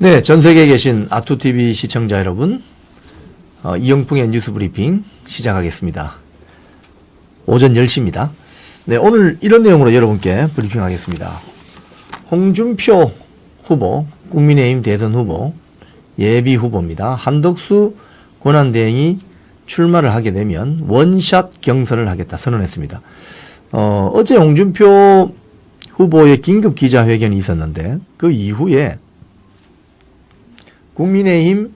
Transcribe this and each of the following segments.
네, 전 세계에 계신 아투TV 시청자 여러분, 이영풍의 뉴스 브리핑 시작하겠습니다. 오전 10시입니다. 네, 오늘 이런 내용으로 여러분께 브리핑하겠습니다. 홍준표 후보, 국민의힘 대선 후보, 예비 후보입니다. 한덕수 권한대행이 출마를 하게 되면 원샷 경선을 하겠다 선언했습니다. 어제 홍준표 후보의 긴급 기자회견이 있었는데 그 이후에 국민의힘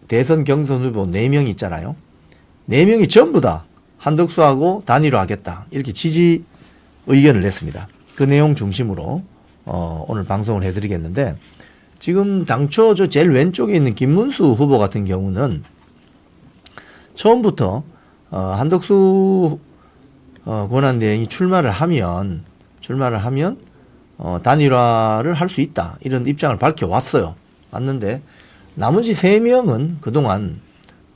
대선 경선 후보 4명 있잖아요. 4명이 전부 다 한덕수하고 단일화 하겠다 이렇게 지지 의견을 냈습니다. 그 내용 중심으로 오늘 방송을 해드리겠는데, 지금 당초 저 제일 왼쪽에 있는 김문수 후보 같은 경우는 처음부터 한덕수 권한대행이 출마를 하면 단일화를 할 수 있다 이런 입장을 밝혀왔어요. 왔는데 나머지 3명은 그동안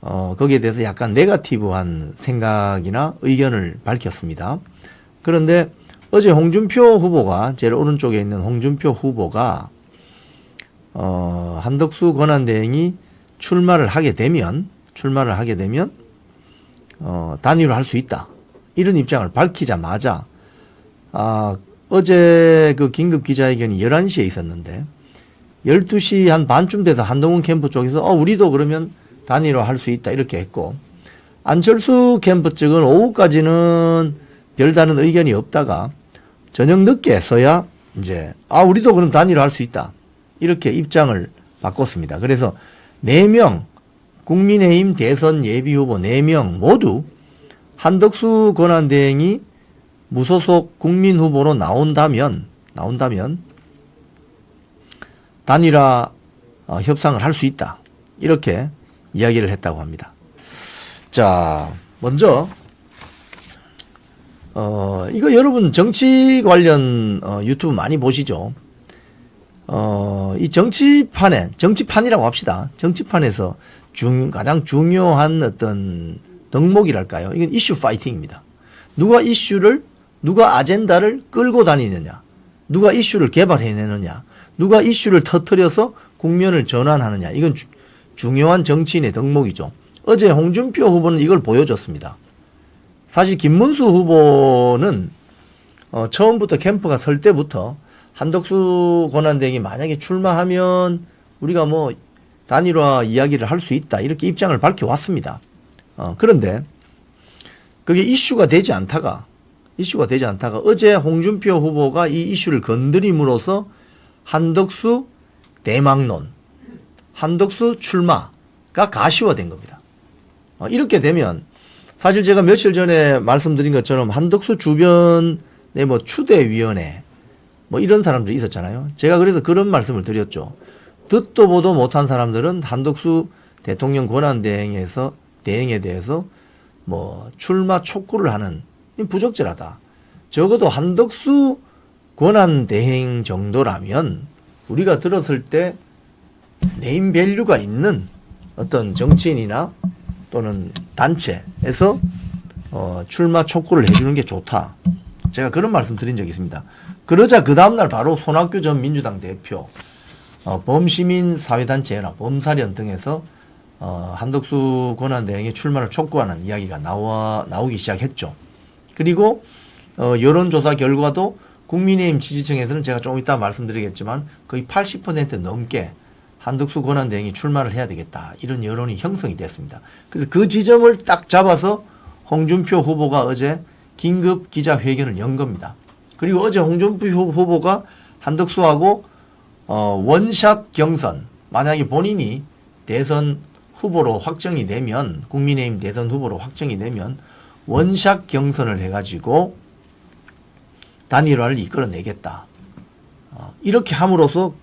거기에 대해서 약간 네거티브한 생각이나 의견을 밝혔습니다. 그런데 어제 홍준표 후보가, 제일 오른쪽에 있는 홍준표 후보가 한덕수 권한대행이 출마를 하게 되면 단일화 할 수 있다 이런 입장을 밝히자마자 어제 그 긴급 기자회견이 11시에 있었는데 12시 한 반쯤 돼서 한동훈 캠프 쪽에서 우리도 그러면 단일화 할 수 있다 이렇게 했고, 안철수 캠프 측은 오후까지는 별다른 의견이 없다가 저녁 늦게서야 이제 우리도 그럼 단일화 할 수 있다 이렇게 입장을 바꿨습니다. 그래서 4명 국민의힘 대선 예비후보 4명 모두 한덕수 권한대행이 무소속 국민후보로 나온다면 단일화 협상을 할 수 있다 이렇게 이야기를 했다고 합니다. 자, 먼저 이거 여러분 정치 관련 유튜브 많이 보시죠? 이 정치판이라고 합시다. 정치판에서 가장 중요한 어떤 덕목이랄까요? 이건 이슈 파이팅입니다. 누가 아젠다를 끌고 다니느냐, 누가 이슈를 개발해내느냐, 누가 이슈를 터뜨려서 국면을 전환하느냐, 이건 중요한 정치인의 덕목이죠. 어제 홍준표 후보는 이걸 보여줬습니다. 사실 김문수 후보는 처음부터 캠프가 설 때부터 한덕수 권한대행이 만약에 출마하면 우리가 뭐 단일화 이야기를 할 수 있다 이렇게 입장을 밝혀왔습니다. 그런데 그게 이슈가 되지 않다가 어제 홍준표 후보가 이 이슈를 건드림으로써 한덕수 대망론, 한덕수 출마가 가시화된 겁니다. 이렇게 되면 사실 제가 며칠 전에 말씀드린 것처럼 한덕수 주변에 뭐 추대위원회 뭐 이런 사람들이 있었잖아요. 제가 그래서 그런 말씀을 드렸죠. 듣도 보도 못한 사람들은 한덕수 대통령 권한대행에 대해서 뭐 출마 촉구를 하는 부적절하다. 적어도 한덕수 권한대행 정도라면 우리가 들었을 때 네임밸류가 있는 어떤 정치인이나 또는 단체에서 출마 촉구를 해주는 게 좋다. 제가 그런 말씀 드린 적이 있습니다. 그러자 그 다음날 바로 손학규 전 민주당 대표, 범시민사회단체나 범사련 등에서 한덕수 권한대행의 출마를 촉구하는 이야기가 나오기 시작했죠. 그리고 여론조사 결과도 국민의힘 지지층에서는 제가 조금 이따 말씀드리겠지만 거의 80% 넘게 한덕수 권한대행이 출마를 해야 되겠다 이런 여론이 형성이 됐습니다. 그래서 그 지점을 딱 잡아서 홍준표 후보가 어제 긴급 기자회견을 연 겁니다. 그리고 어제 홍준표 후보가 한덕수하고 원샷 경선, 만약에 본인이 대선 후보로 확정이 되면, 국민의힘 대선 후보로 확정이 되면 원샷 경선을 해가지고 단일화를 이끌어내겠다. 이렇게 함으로써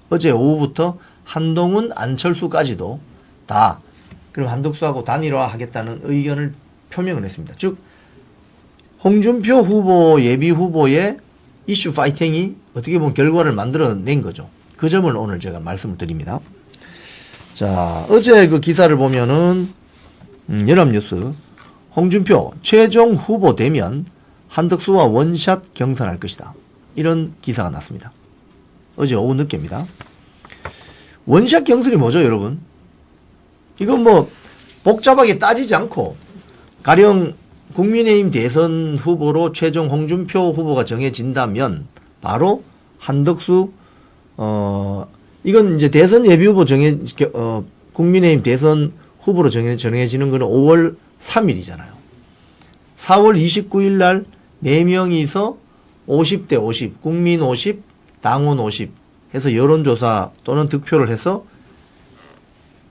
어제 오후부터 한동훈, 안철수까지도 다 그럼 한덕수하고 단일화 하겠다는 의견을 표명을 했습니다. 즉 홍준표 후보, 예비 후보의 이슈 파이팅이 어떻게 보면 결과를 만들어낸 거죠. 그 점을 오늘 제가 말씀을 드립니다. 자, 어제 그 기사를 보면은 연합뉴스 홍준표 최종 후보 되면 한덕수와 원샷 경선할 것이다. 이런 기사가 났습니다. 어제 오후 늦게입니다. 원샷 경선이 뭐죠, 여러분? 이건 뭐 복잡하게 따지지 않고 가령 국민의힘 대선 후보로 최종 홍준표 후보가 정해진다면 바로 한덕수 이건 이제 대선 예비 후보 국민의힘 대선 후보로 정해지는 거는 5월 3일이잖아요. 4월 29일 날 4명이서 50대 50, 국민 50, 당원 50 해서 여론조사 또는 득표를 해서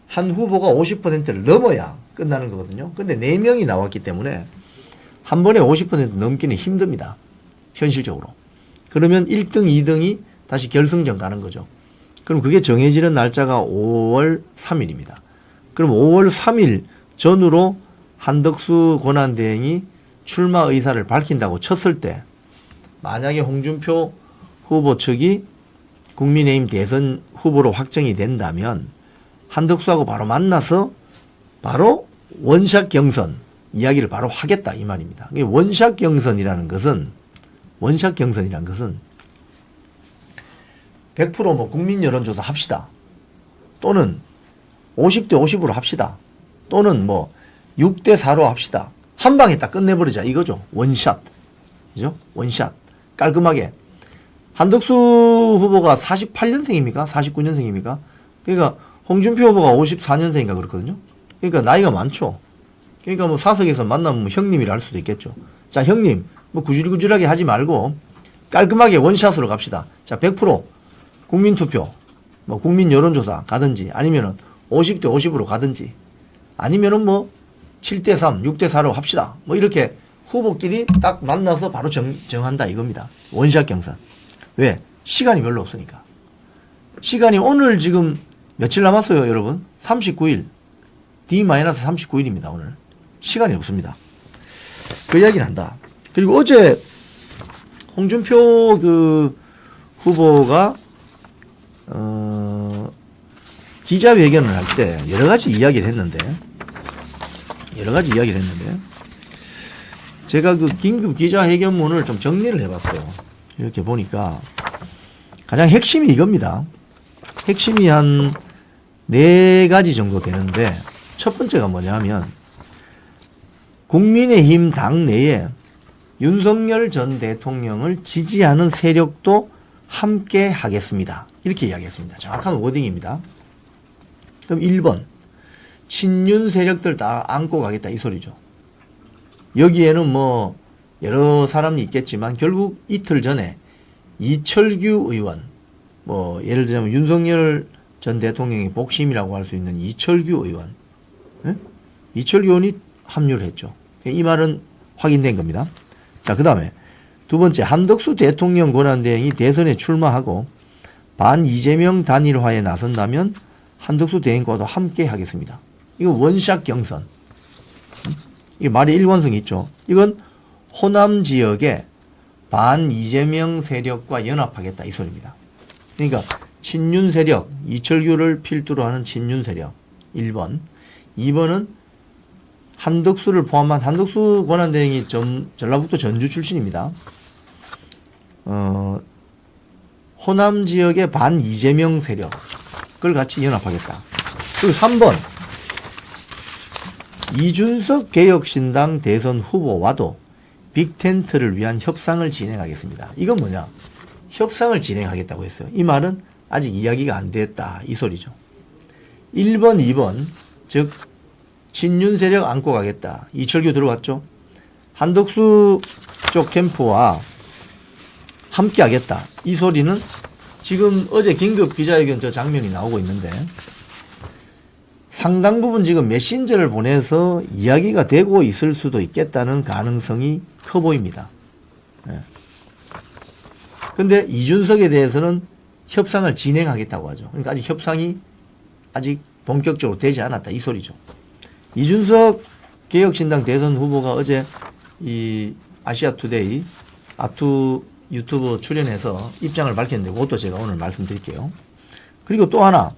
한 후보가 50%를 넘어야 끝나는 거거든요. 근데 4명이 나왔기 때문에 한 번에 50% 넘기는 힘듭니다. 현실적으로. 그러면 1등, 2등이 다시 결승전 가는 거죠. 그럼 그게 정해지는 날짜가 5월 3일입니다. 그럼 5월 3일 전후로 한덕수 권한대행이 출마 의사를 밝힌다고 쳤을 때 만약에 홍준표 후보 측이 국민의힘 대선 후보로 확정이 된다면 한덕수하고 바로 만나서 바로 원샷 경선 이야기를 바로 하겠다 이 말입니다. 원샷 경선이라는 것은 100% 뭐 국민 여론조사 합시다. 또는 50대 50으로 합시다. 또는 뭐 6대 4로 합시다. 한 방에 딱 끝내버리자 이거죠. 원샷. 그죠? 원샷. 깔끔하게. 한덕수 후보가 48년생입니까? 49년생입니까? 그러니까 홍준표 후보가 54년생인가 그렇거든요. 그러니까 나이가 많죠. 그러니까 뭐 사석에서 만나면 뭐 형님이라 할 수도 있겠죠. 자, 형님, 뭐 구질구질하게 하지 말고 깔끔하게 원샷으로 갑시다. 자, 100% 국민투표, 뭐 국민 여론조사 가든지 아니면은 50대 50으로 가든지 아니면은 뭐 7대 3, 6대 4로 합시다. 뭐 이렇게 후보끼리 딱 만나서 바로 정한다 이겁니다. 원샷 경선. 왜? 시간이 별로 없으니까. 시간이 오늘 지금 며칠 남았어요, 여러분? 39일. D-39일입니다, 오늘. 시간이 없습니다. 그 이야기는 한다. 그리고 어제 홍준표 후보가 기자회견을 할 때 여러 가지 이야기를 했는데 제가 그 긴급 기자회견문을 좀 정리를 해봤어요. 이렇게 보니까 가장 핵심이 이겁니다. 핵심이 한 4가지 정도 되는데 첫 번째가 뭐냐면 국민의힘 당내에 윤석열 전 대통령을 지지하는 세력도 함께 하겠습니다. 이렇게 이야기했습니다. 정확한 워딩입니다. 그럼 1번 친윤 세력들 다 안고 가겠다 이 소리죠. 여기에는 뭐 여러 사람이 있겠지만 결국 이틀 전에 이철규 의원 뭐 예를 들자면 윤석열 전 대통령의 복심이라고 할 수 있는 이철규 의원 이철규 의원이 합류를 했죠. 이 말은 확인된 겁니다. 자, 그 다음에 두 번째 한덕수 대통령 권한대행이 대선에 출마하고 반 이재명 단일화에 나선다면 한덕수 대행과도 함께 하겠습니다. 이거 원샷 경선. 이게 말이 일관성이 있죠. 이건 호남 지역에 반 이재명 세력과 연합하겠다 이 소리입니다. 그러니까 친윤 세력, 이철규를 필두로 하는 친윤 세력 1번. 2번은 한덕수를 포함한 한덕수 권한대행이 전라북도 전주 출신입니다. 호남 지역의 반 이재명 세력을 같이 연합하겠다. 그리고 3번 이준석 개혁신당 대선 후보와도 빅텐트를 위한 협상을 진행하겠습니다. 이건 뭐냐? 협상을 진행하겠다고 했어요. 이 말은 아직 이야기가 안 됐다 이 소리죠. 1번, 2번 즉 친윤 세력 안고 가겠다. 이철규 들어왔죠. 한덕수 쪽 캠프와 함께 하겠다. 이 소리는 지금 어제 긴급 기자회견 저 장면이 나오고 있는데 상당 부분 지금 메신저를 보내서 이야기가 되고 있을 수도 있겠다는 가능성이 커 보입니다. 그런데 이준석에 대해서는 협상을 진행하겠다고 하죠. 그러니까 아직 협상이 아직 본격적으로 되지 않았다 이 소리죠. 이준석 개혁신당 대선 후보가 어제 이 아시아투데이 아투 유튜브 출연해서 입장을 밝혔는데 그것도 제가 오늘 말씀드릴게요. 그리고 또 하나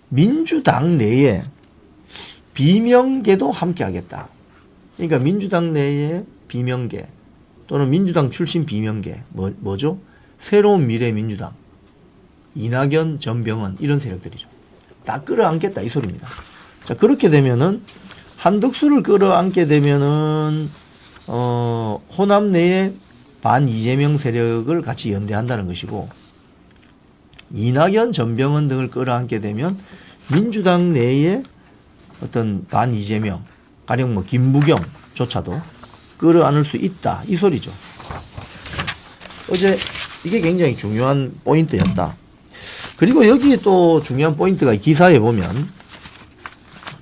민주당 내에 비명계도 함께 하겠다. 그러니까 민주당 내에 비명계 또는 민주당 출신 비명계 뭐죠? 새로운 미래 민주당 이낙연, 전병헌 이런 세력들이죠. 다 끌어안겠다 이 소리입니다. 자, 그렇게 되면은 한덕수를 끌어안게 되면은 호남 내에 반 이재명 세력을 같이 연대한다는 것이고, 이낙연, 전병헌 등을 끌어안게 되면 민주당 내에 어떤 반 이재명, 가령 뭐 김부겸조차도 끌어안을 수 있다 이 소리죠. 어제 이게 굉장히 중요한 포인트였다. 그리고 여기에 또 중요한 포인트가 기사에 보면,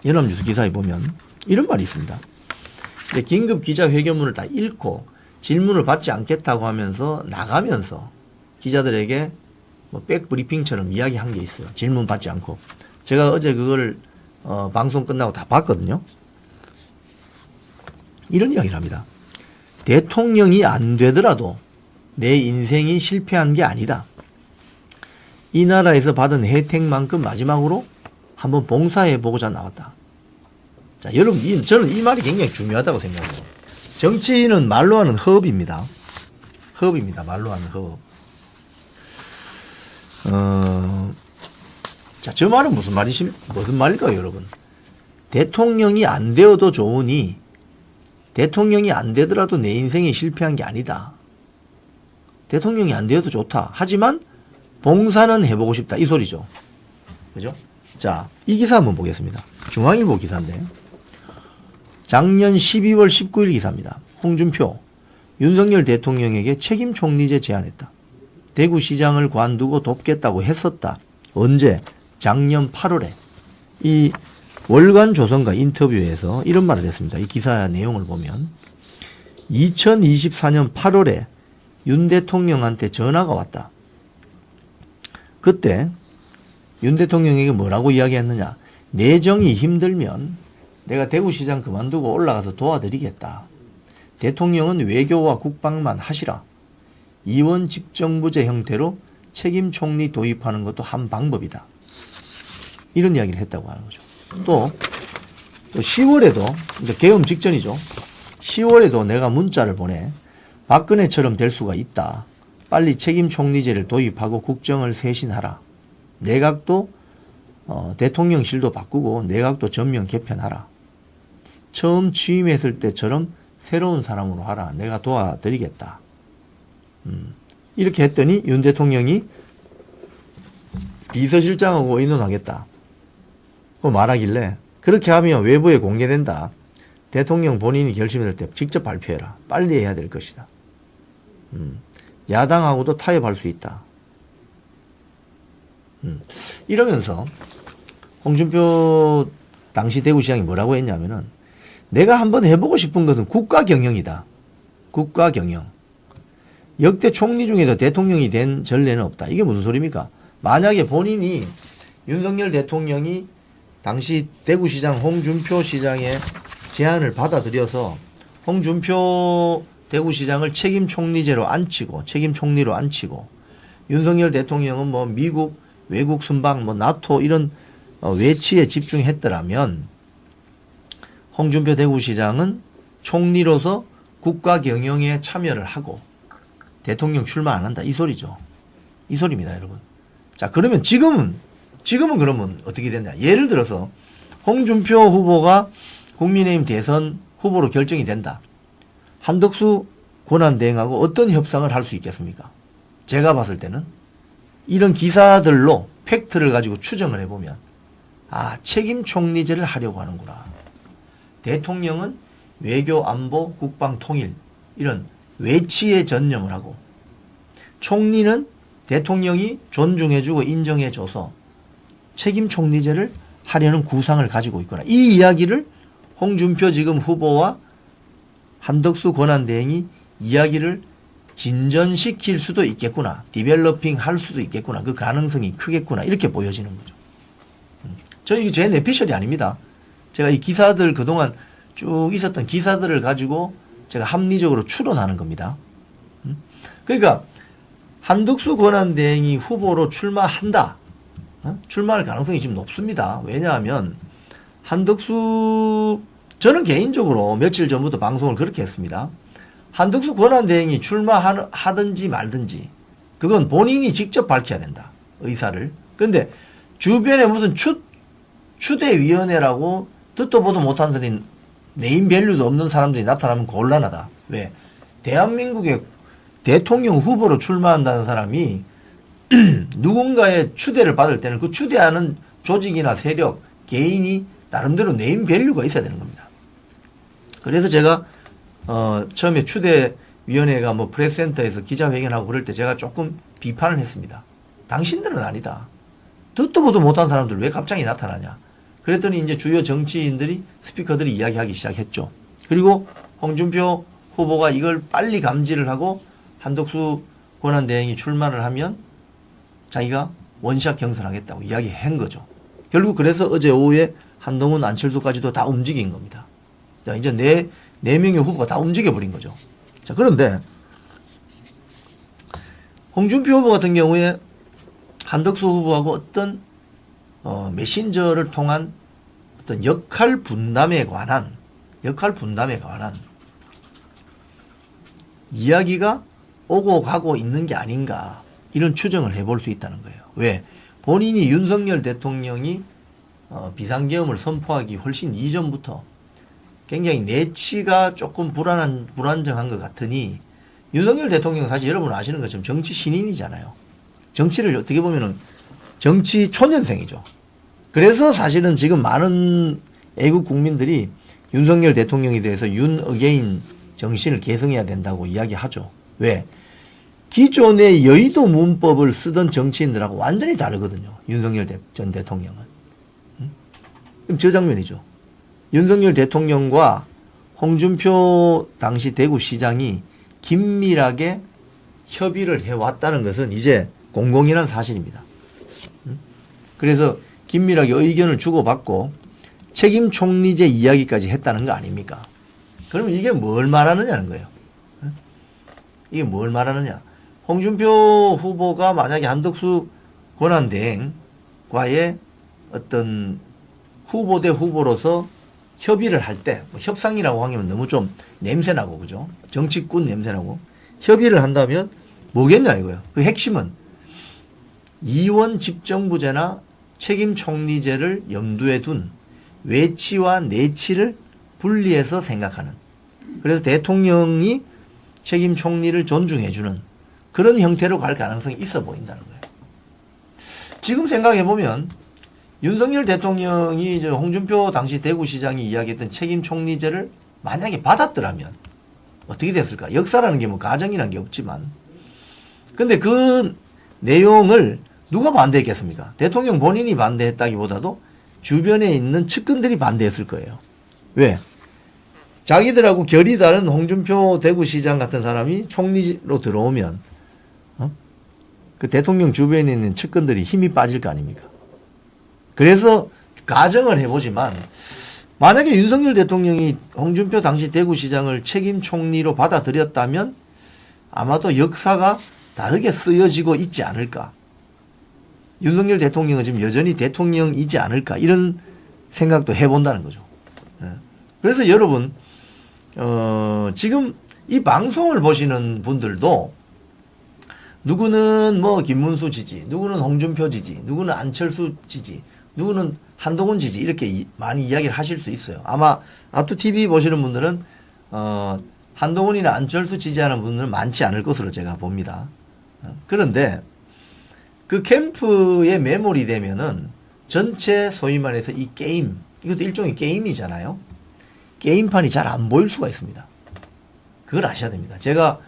연합뉴스 기사에 보면 이런 말이 있습니다. 이제 긴급 기자회견문을 다 읽고 질문을 받지 않겠다고 하면서 나가면서 기자들에게 뭐 백브리핑처럼 이야기한 게 있어요. 질문 받지 않고. 제가 어제 그걸 방송 끝나고 다 봤거든요. 이런 이야기를 합니다. 대통령이 안 되더라도 내 인생이 실패한 게 아니다. 이 나라에서 받은 혜택만큼 마지막으로 한번 봉사해보고자 나왔다. 자, 여러분, 저는 이 말이 굉장히 중요하다고 생각해요. 정치인은 말로 하는 허업입니다. 허업입니다. 말로 하는 허업. 자, 저 말은 무슨 말일까요, 여러분? 대통령이 안 되어도 좋으니 대통령이 안 되더라도 내 인생이 실패한 게 아니다. 대통령이 안 되어도 좋다. 하지만 봉사는 해보고 싶다. 이 소리죠. 그죠? 자, 이 기사 한번 보겠습니다. 중앙일보 기사인데, 작년 12월 19일 기사입니다. 홍준표, 윤석열 대통령에게 책임 총리제 제안했다. 대구시장을 관두고 돕겠다고 했었다. 언제? 작년 8월에. 이 월간 조선과 인터뷰에서 이런 말을 했습니다. 이 기사 내용을 보면 2024년 8월에 윤 대통령한테 전화가 왔다. 그때 윤 대통령에게 뭐라고 이야기했느냐. 내정이 힘들면 내가 대구시장 그만두고 올라가서 도와드리겠다. 대통령은 외교와 국방만 하시라. 이원 집정부제 형태로 책임 총리 도입하는 것도 한 방법이다. 이런 이야기를 했다고 하는 거죠. 또 10월에도, 이제 계엄 직전이죠. 10월에도 내가 문자를 보내. 박근혜처럼 될 수가 있다. 빨리 책임 총리제를 도입하고 국정을 쇄신하라. 내각도 대통령실도 바꾸고 내각도 전면 개편하라. 처음 취임했을 때처럼 새로운 사람으로 하라. 내가 도와드리겠다. 이렇게 했더니 윤 대통령이 비서실장하고 의논하겠다. 그 말하길래 그렇게 하면 외부에 공개된다. 대통령 본인이 결심할 때 직접 발표해라. 빨리 해야 될 것이다. 야당하고도 타협할 수 있다. 이러면서 홍준표 당시 대구시장이 뭐라고 했냐면은, 내가 한번 해보고 싶은 것은 국가 경영이다. 국가 경영. 역대 총리 중에도 대통령이 된 전례는 없다. 이게 무슨 소리입니까? 만약에 본인이, 윤석열 대통령이 당시 대구시장 홍준표 시장의 제안을 받아들여서 홍준표 대구시장을 책임 총리제로 앉히고, 책임 총리로 앉히고, 윤석열 대통령은 뭐 미국 외국 순방, 뭐 나토 이런 외치에 집중했더라면 홍준표 대구시장은 총리로서 국가 경영에 참여를 하고 대통령 출마 안 한다. 이 소리죠. 이 소리입니다, 여러분. 자, 그러면 지금은 그러면 어떻게 됐냐? 예를 들어서 홍준표 후보가 국민의힘 대선 후보로 결정이 된다. 한덕수 권한대행하고 어떤 협상을 할 수 있겠습니까? 제가 봤을 때는 이런 기사들로 팩트를 가지고 추정을 해보면, 아, 책임 총리제를 하려고 하는구나. 대통령은 외교, 안보, 국방, 통일 이런 외치에 전념을 하고, 총리는 대통령이 존중해주고 인정해줘서 책임 총리제를 하려는 구상을 가지고 있구나. 이 이야기를 홍준표 지금 후보와 한덕수 권한대행이 이야기를 진전시킬 수도 있겠구나. 디벨로핑 할 수도 있겠구나. 그 가능성이 크겠구나. 이렇게 보여지는 거죠. 저는 이게 제 내피셜이 아닙니다. 제가 이 기사들 그동안 쭉 있었던 기사들을 가지고 제가 합리적으로 추론하는 겁니다. 그러니까 한덕수 권한대행이 후보로 출마한다. 출마할 가능성이 지금 높습니다. 왜냐하면 저는 개인적으로 며칠 전부터 방송을 그렇게 했습니다. 한덕수 권한대행이 출마하든지 말든지 그건 본인이 직접 밝혀야 된다. 의사를. 그런데 주변에 무슨 추대위원회라고 듣도 보도 못한 소리 네임밸류도 없는 사람들이 나타나면 곤란하다. 왜? 대한민국의 대통령 후보로 출마한다는 사람이 누군가의 추대를 받을 때는 그 추대하는 조직이나 세력, 개인이 나름대로 네임밸류가 있어야 되는 겁니다. 그래서 제가 처음에 추대위원회가 뭐 프레스센터에서 기자회견하고 그럴 때 제가 조금 비판을 했습니다. 당신들은 아니다. 듣도 보도 못한 사람들 왜 갑자기 나타나냐. 그랬더니 이제 주요 정치인들이 스피커들이 이야기하기 시작했죠. 그리고 홍준표 후보가 이걸 빨리 감지를 하고 한덕수 권한대행이 출마를 하면 자기가 원샷 경선하겠다고 이야기한 거죠. 결국 그래서 어제 오후에 한동훈, 안철수까지도 다 움직인 겁니다. 자, 이제 네 명의 후보가 다 움직여버린 거죠. 자, 그런데 홍준표 후보 같은 경우에 한덕수 후보하고 어떤 메신저를 통한 어떤 역할 분담에 관한 이야기가 오고 가고 있는 게 아닌가 이런 추정을 해볼 수 있다는 거예요. 왜? 본인이 윤석열 대통령이 비상계엄을 선포하기 훨씬 이전부터 굉장히 내치가 조금 불안정한 것 같으니 윤석열 대통령은 사실 여러분 아시는 것처럼 정치 신인이잖아요. 정치를 어떻게 보면은 정치 초년생이죠. 그래서 사실은 지금 많은 애국 국민들이 윤석열 대통령에 대해서 윤 어게인 정신을 계승해야 된다고 이야기하죠. 왜? 기존의 여의도 문법을 쓰던 정치인들하고 완전히 다르거든요. 윤석열 전 대통령은. 저 장면이죠. 윤석열 대통령과 홍준표 당시 대구시장이 긴밀하게 협의를 해왔다는 것은 이제 공공연한 사실입니다. 그래서 긴밀하게 의견을 주고받고 책임 총리제 이야기까지 했다는 거 아닙니까? 그러면 이게 뭘 말하느냐는 거예요. 이게 뭘 말하느냐. 홍준표 후보가 만약에 한덕수 권한대행과의 어떤 후보 대 후보로서 협의를 할 때, 뭐 협상이라고 하면 너무 좀 냄새나고, 그죠? 정치꾼 냄새나고. 협의를 한다면 뭐겠냐 이거예요. 그 핵심은 이원 집정부제나 책임 총리제를 염두에 둔 외치와 내치를 분리해서 생각하는. 그래서 대통령이 책임 총리를 존중해주는 그런 형태로 갈 가능성이 있어 보인다는 거예요. 지금 생각해보면 윤석열 대통령이 저 홍준표 당시 대구시장이 이야기했던 책임 총리제를 만약에 받았더라면 어떻게 됐을까? 역사라는 게 뭐 가정이라는 게 없지만. 근데 그 내용을 누가 반대했겠습니까? 대통령 본인이 반대했다기보다도 주변에 있는 측근들이 반대했을 거예요. 왜? 자기들하고 결이 다른 홍준표 대구시장 같은 사람이 총리로 들어오면 그 대통령 주변에 있는 측근들이 힘이 빠질 거 아닙니까? 그래서 가정을 해보지만 만약에 윤석열 대통령이 홍준표 당시 대구시장을 책임 총리로 받아들였다면 아마도 역사가 다르게 쓰여지고 있지 않을까. 윤석열 대통령은 지금 여전히 대통령이지 않을까 이런 생각도 해본다는 거죠. 그래서 여러분 지금 이 방송을 보시는 분들도 누구는 뭐 김문수 지지, 누구는 홍준표 지지, 누구는 안철수 지지, 누구는 한동훈 지지 이렇게 많이 이야기를 하실 수 있어요. 아마 아투TV 보시는 분들은 한동훈이나 안철수 지지하는 분들은 많지 않을 것으로 제가 봅니다. 그런데 그 캠프에 매몰이 되면은 전체 소위 말해서 이 게임, 이것도 일종의 게임이잖아요. 게임판이 잘 안 보일 수가 있습니다. 그걸 아셔야 됩니다. 제가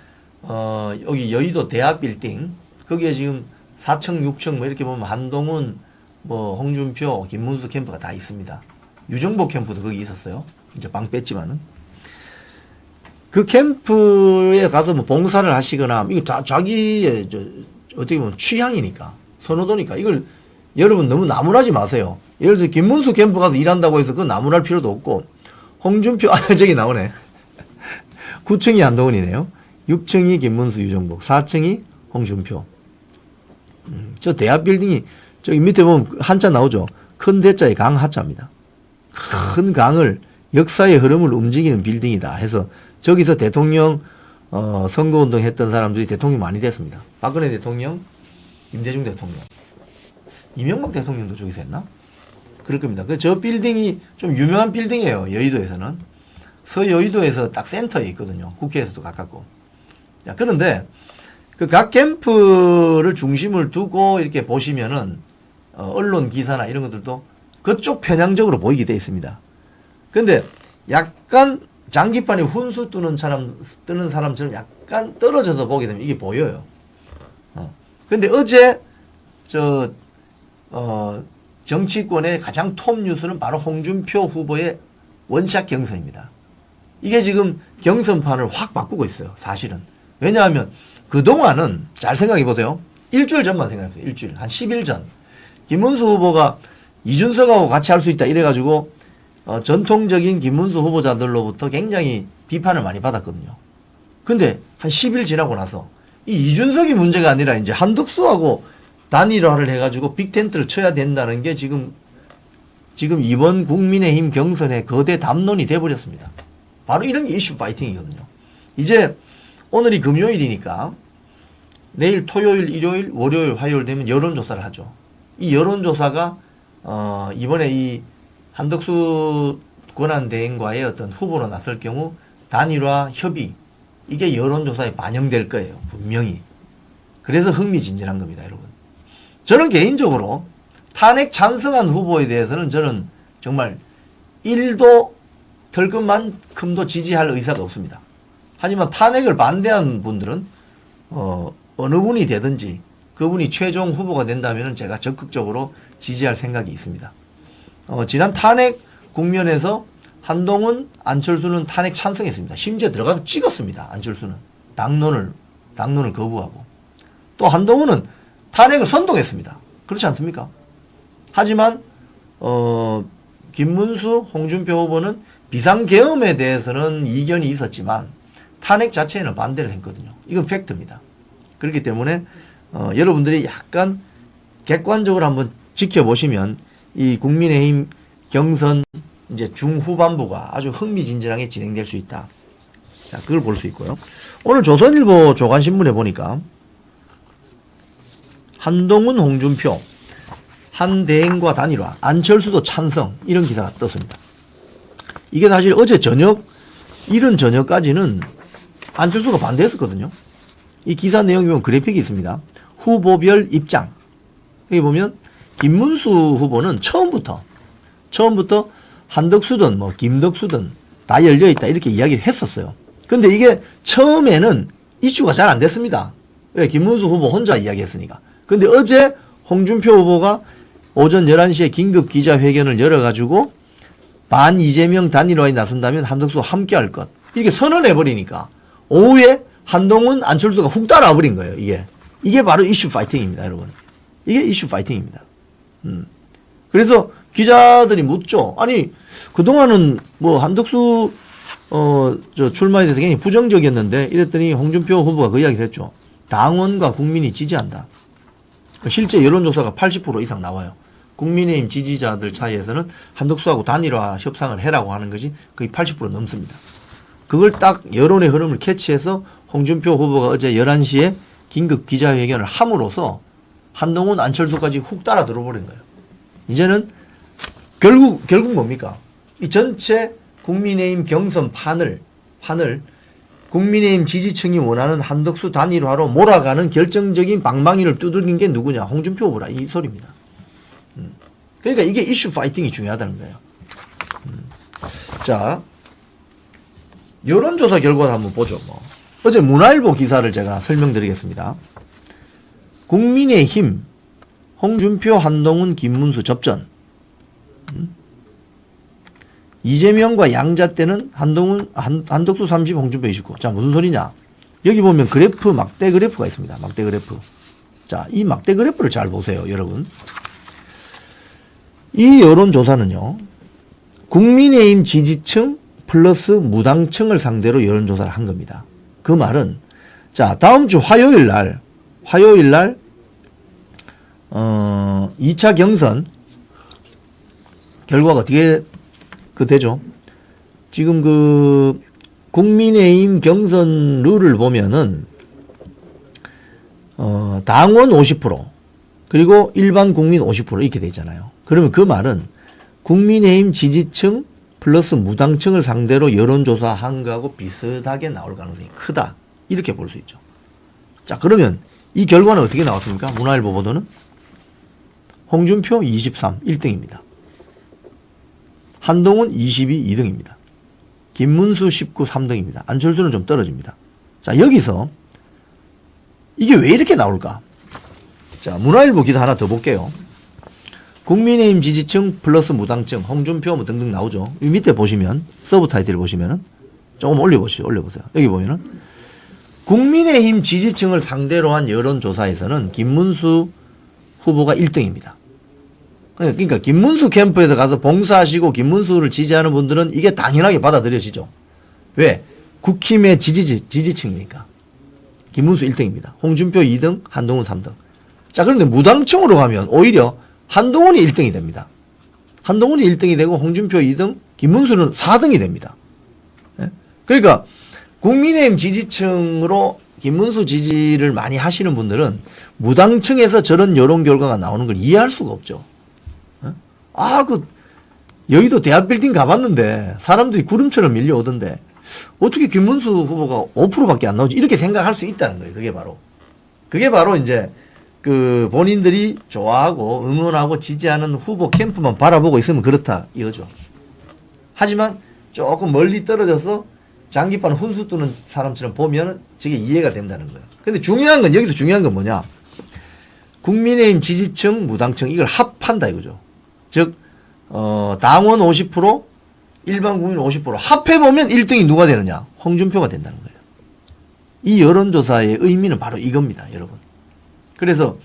여기 여의도 대합 빌딩 거기에 지금 4층, 6층 뭐 이렇게 보면 한동훈, 뭐 홍준표, 김문수 캠프가 다 있습니다. 유정복 캠프도 거기 있었어요. 이제 방 뺐지만은 그 캠프에 가서 뭐 봉사를 하시거나 이거 다 자기의 어떻게 보면 취향이니까 선호도니까 이걸 여러분 너무 나무라지 마세요. 예를 들어 김문수 캠프 가서 일한다고 해서 그거 나무랄 필요도 없고 홍준표 저기 나오네. 9층이 한동훈이네요. 6층이 김문수, 유정복, 4층이 홍준표. 저 대합 빌딩이 저기 밑에 보면 한자 나오죠. 큰 대자에 강 하자입니다. 큰 강을 역사의 흐름을 움직이는 빌딩이다 해서 저기서 대통령 선거운동 했던 사람들이 대통령 많이 됐습니다. 박근혜 대통령, 김대중 대통령, 이명박 대통령도 저기서 했나? 그럴 겁니다. 저 빌딩이 좀 유명한 빌딩이에요. 여의도에서는. 서여의도에서 딱 센터에 있거든요. 국회에서도 가깝고. 자, 그런데 그 각 캠프를 중심을 두고 이렇게 보시면은 언론 기사나 이런 것들도 그쪽 편향적으로 보이게 되어 있습니다. 근데 약간 장기판에 훈수 뜨는 사람처럼 약간 떨어져서 보게 되면 이게 보여요. 근데 어제 정치권의 가장 톱 뉴스는 바로 홍준표 후보의 원샷 경선입니다. 이게 지금 경선판을 확 바꾸고 있어요. 사실은. 왜냐하면 그동안은 잘 생각해 보세요. 일주일 전만 생각해 보세요. 일주일. 한 10일 전. 김문수 후보가 이준석하고 같이 할 수 있다 이래가지고 전통적인 김문수 후보자들로부터 굉장히 비판을 많이 받았거든요. 근데 한 10일 지나고 나서 이 이준석이 문제가 아니라 이제 한덕수하고 단일화를 해가지고 빅텐트를 쳐야 된다는 게 지금 이번 국민의힘 경선의 거대 담론이 돼버렸습니다. 바로 이런 게 이슈 파이팅이거든요. 이제 오늘이 금요일이니까 내일 토요일, 일요일, 월요일, 화요일 되면 여론조사를 하죠. 이 여론조사가 이번에 이 한덕수 권한대행과의 어떤 후보로 나설 경우 단일화 협의 이게 여론조사에 반영될 거예요. 분명히. 그래서 흥미진진한 겁니다, 여러분. 저는 개인적으로 탄핵 찬성한 후보에 대해서는 저는 정말 1도 털끝만큼도 지지할 의사가 없습니다. 하지만 탄핵을 반대하는 분들은 어느 분이 되든지 그분이 최종 후보가 된다면 제가 적극적으로 지지할 생각이 있습니다. 지난 탄핵 국면에서 한동훈, 안철수는 탄핵 찬성했습니다. 심지어 들어가서 찍었습니다. 안철수는. 당론을 거부하고. 또 한동훈은 탄핵을 선동했습니다. 그렇지 않습니까? 하지만 김문수, 홍준표 후보는 비상계엄에 대해서는 이견이 있었지만 탄핵 자체에는 반대를 했거든요. 이건 팩트입니다. 그렇기 때문에 여러분들이 약간 객관적으로 한번 지켜보시면 이 국민의힘 경선 이제 중후반부가 아주 흥미진진하게 진행될 수 있다. 자, 그걸 볼 수 있고요. 오늘 조선일보 조간신문에 보니까 한동훈, 홍준표, 한대행과 단일화, 안철수도 찬성 이런 기사가 떴습니다. 이게 사실 어제 저녁, 이른 저녁까지는 안철수가 반대했었거든요. 이 기사 내용이 보면 그래픽이 있습니다. 후보별 입장. 여기 보면 김문수 후보는 처음부터 한덕수든 뭐 김덕수든 다 열려있다 이렇게 이야기를 했었어요. 근데 이게 처음에는 이슈가 잘 안 됐습니다. 왜? 김문수 후보 혼자 이야기했으니까. 근데 어제 홍준표 후보가 오전 11시에 긴급 기자회견을 열어가지고 반 이재명 단일화에 나선다면 한덕수와 함께 할 것. 이렇게 선언해버리니까 오후에 한동훈, 안철수가 훅 따라와버린 거예요. 이게 바로 이슈 파이팅입니다, 여러분. 이게 이슈 파이팅입니다. 그래서 기자들이 묻죠. 아니, 그동안은 뭐 한덕수 출마에 대해서 굉장히 부정적이었는데 이랬더니 홍준표 후보가 그 이야기를 했죠. 당원과 국민이 지지한다. 실제 여론조사가 80% 이상 나와요. 국민의힘 지지자들 사이에서는 한덕수하고 단일화 협상을 해라고 하는 것이 거의 80% 넘습니다. 그걸 딱 여론의 흐름을 캐치해서 홍준표 후보가 어제 11시에 긴급 기자회견을 함으로써 한동훈, 안철수까지 훅 따라 들어버린 거예요. 이제는 결국 뭡니까? 이 전체 국민의힘 경선 판을 국민의힘 지지층이 원하는 한덕수 단일화로 몰아가는 결정적인 방망이를 두들긴 게 누구냐? 홍준표 후보라 이 소리입니다. 그러니까 이게 이슈 파이팅이 중요하다는 거예요. 자, 여론조사 결과도 한번 보죠. 어제 문화일보 기사를 제가 설명드리겠습니다. 국민의힘 홍준표, 한동훈, 김문수 접전. 이재명과 양자 때는 한덕수 30, 홍준표 29. 자, 무슨 소리냐? 여기 보면 그래프, 막대 그래프가 있습니다. 막대 그래프. 자, 이 막대 그래프를 잘 보세요, 여러분. 이 여론조사는요, 국민의힘 지지층 플러스 무당층을 상대로 여론조사를 한 겁니다. 그 말은, 자, 다음 주 화요일 날, 2차 경선 결과가 어떻게 되죠? 지금 국민의힘 경선 룰을 보면은, 당원 50%, 그리고 일반 국민 50% 이렇게 돼 있잖아요. 그러면 그 말은 국민의힘 지지층 플러스 무당층을 상대로 여론조사한 거하고 비슷하게 나올 가능성이 크다. 이렇게 볼 수 있죠. 자, 그러면 이 결과는 어떻게 나왔습니까? 문화일보 보도는 홍준표 23, 1등입니다. 한동훈 22, 2등입니다. 김문수 19, 3등입니다. 안철수는 좀 떨어집니다. 자, 여기서 이게 왜 이렇게 나올까? 자, 문화일보 기사 하나 더 볼게요. 국민의힘 지지층 플러스 무당층, 홍준표 뭐 등등 나오죠. 이 밑에 보시면, 서브 타이틀 보시면은, 조금 올려보세요. 여기 보면은, 국민의힘 지지층을 상대로 한 여론조사에서는 김문수 후보가 1등입니다. 그러니까 김문수 캠프에서 가서 봉사하시고 김문수를 지지하는 분들은 이게 당연하게 받아들여지죠. 왜? 국힘의 지지층이니까. 김문수 1등입니다. 홍준표 2등, 한동훈 3등. 자, 그런데 무당층으로 가면 오히려 한동훈이 1등이 됩니다. 한동훈이 1등이 되고 홍준표 2등, 김문수는 4등이 됩니다. 그러니까 국민의힘 지지층으로 김문수 지지를 많이 하시는 분들은 무당층에서 저런 여론 결과가 나오는 걸 이해할 수가 없죠. 여의도 대합빌딩 가봤는데 사람들이 구름처럼 밀려오던데 어떻게 김문수 후보가 5%밖에 안 나오지? 이렇게 생각할 수 있다는 거예요. 그게 바로 이제 그 본인들이 좋아하고 응원하고 지지하는 후보 캠프만 바라보고 있으면 그렇다 이거죠. 하지만 조금 멀리 떨어져서 장기판 훈수 두는 사람처럼 보면 저게 이해가 된다는 거예요. 근데 여기서 중요한 건 뭐냐? 국민의힘 지지층, 무당층 이걸 합한다 이거죠. 즉, 당원 50%, 일반 국민 50% 합해보면 1등이 누가 되느냐? 홍준표가 된다는 거예요. 이 여론조사의 의미는 바로 이겁니다, 여러분. 그래서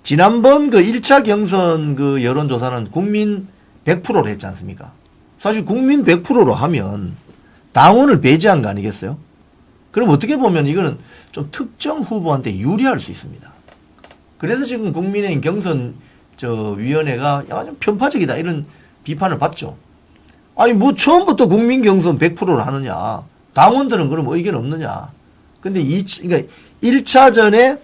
지난번 그 1차 경선 그 여론조사는 국민 100%로 했지 않습니까? 사실 국민 100%로 하면 당원을 배제한 거 아니겠어요? 그럼 어떻게 보면 이거는 좀 특정 후보한테 유리할 수 있습니다. 그래서 지금 국민의힘 경선 위원회가 좀 편파적이다 이런 비판을 받죠. 아니 뭐 처음부터 국민 경선 100%를 하느냐? 당원들은 그럼 의견 없느냐? 근데 그러니까 1차전에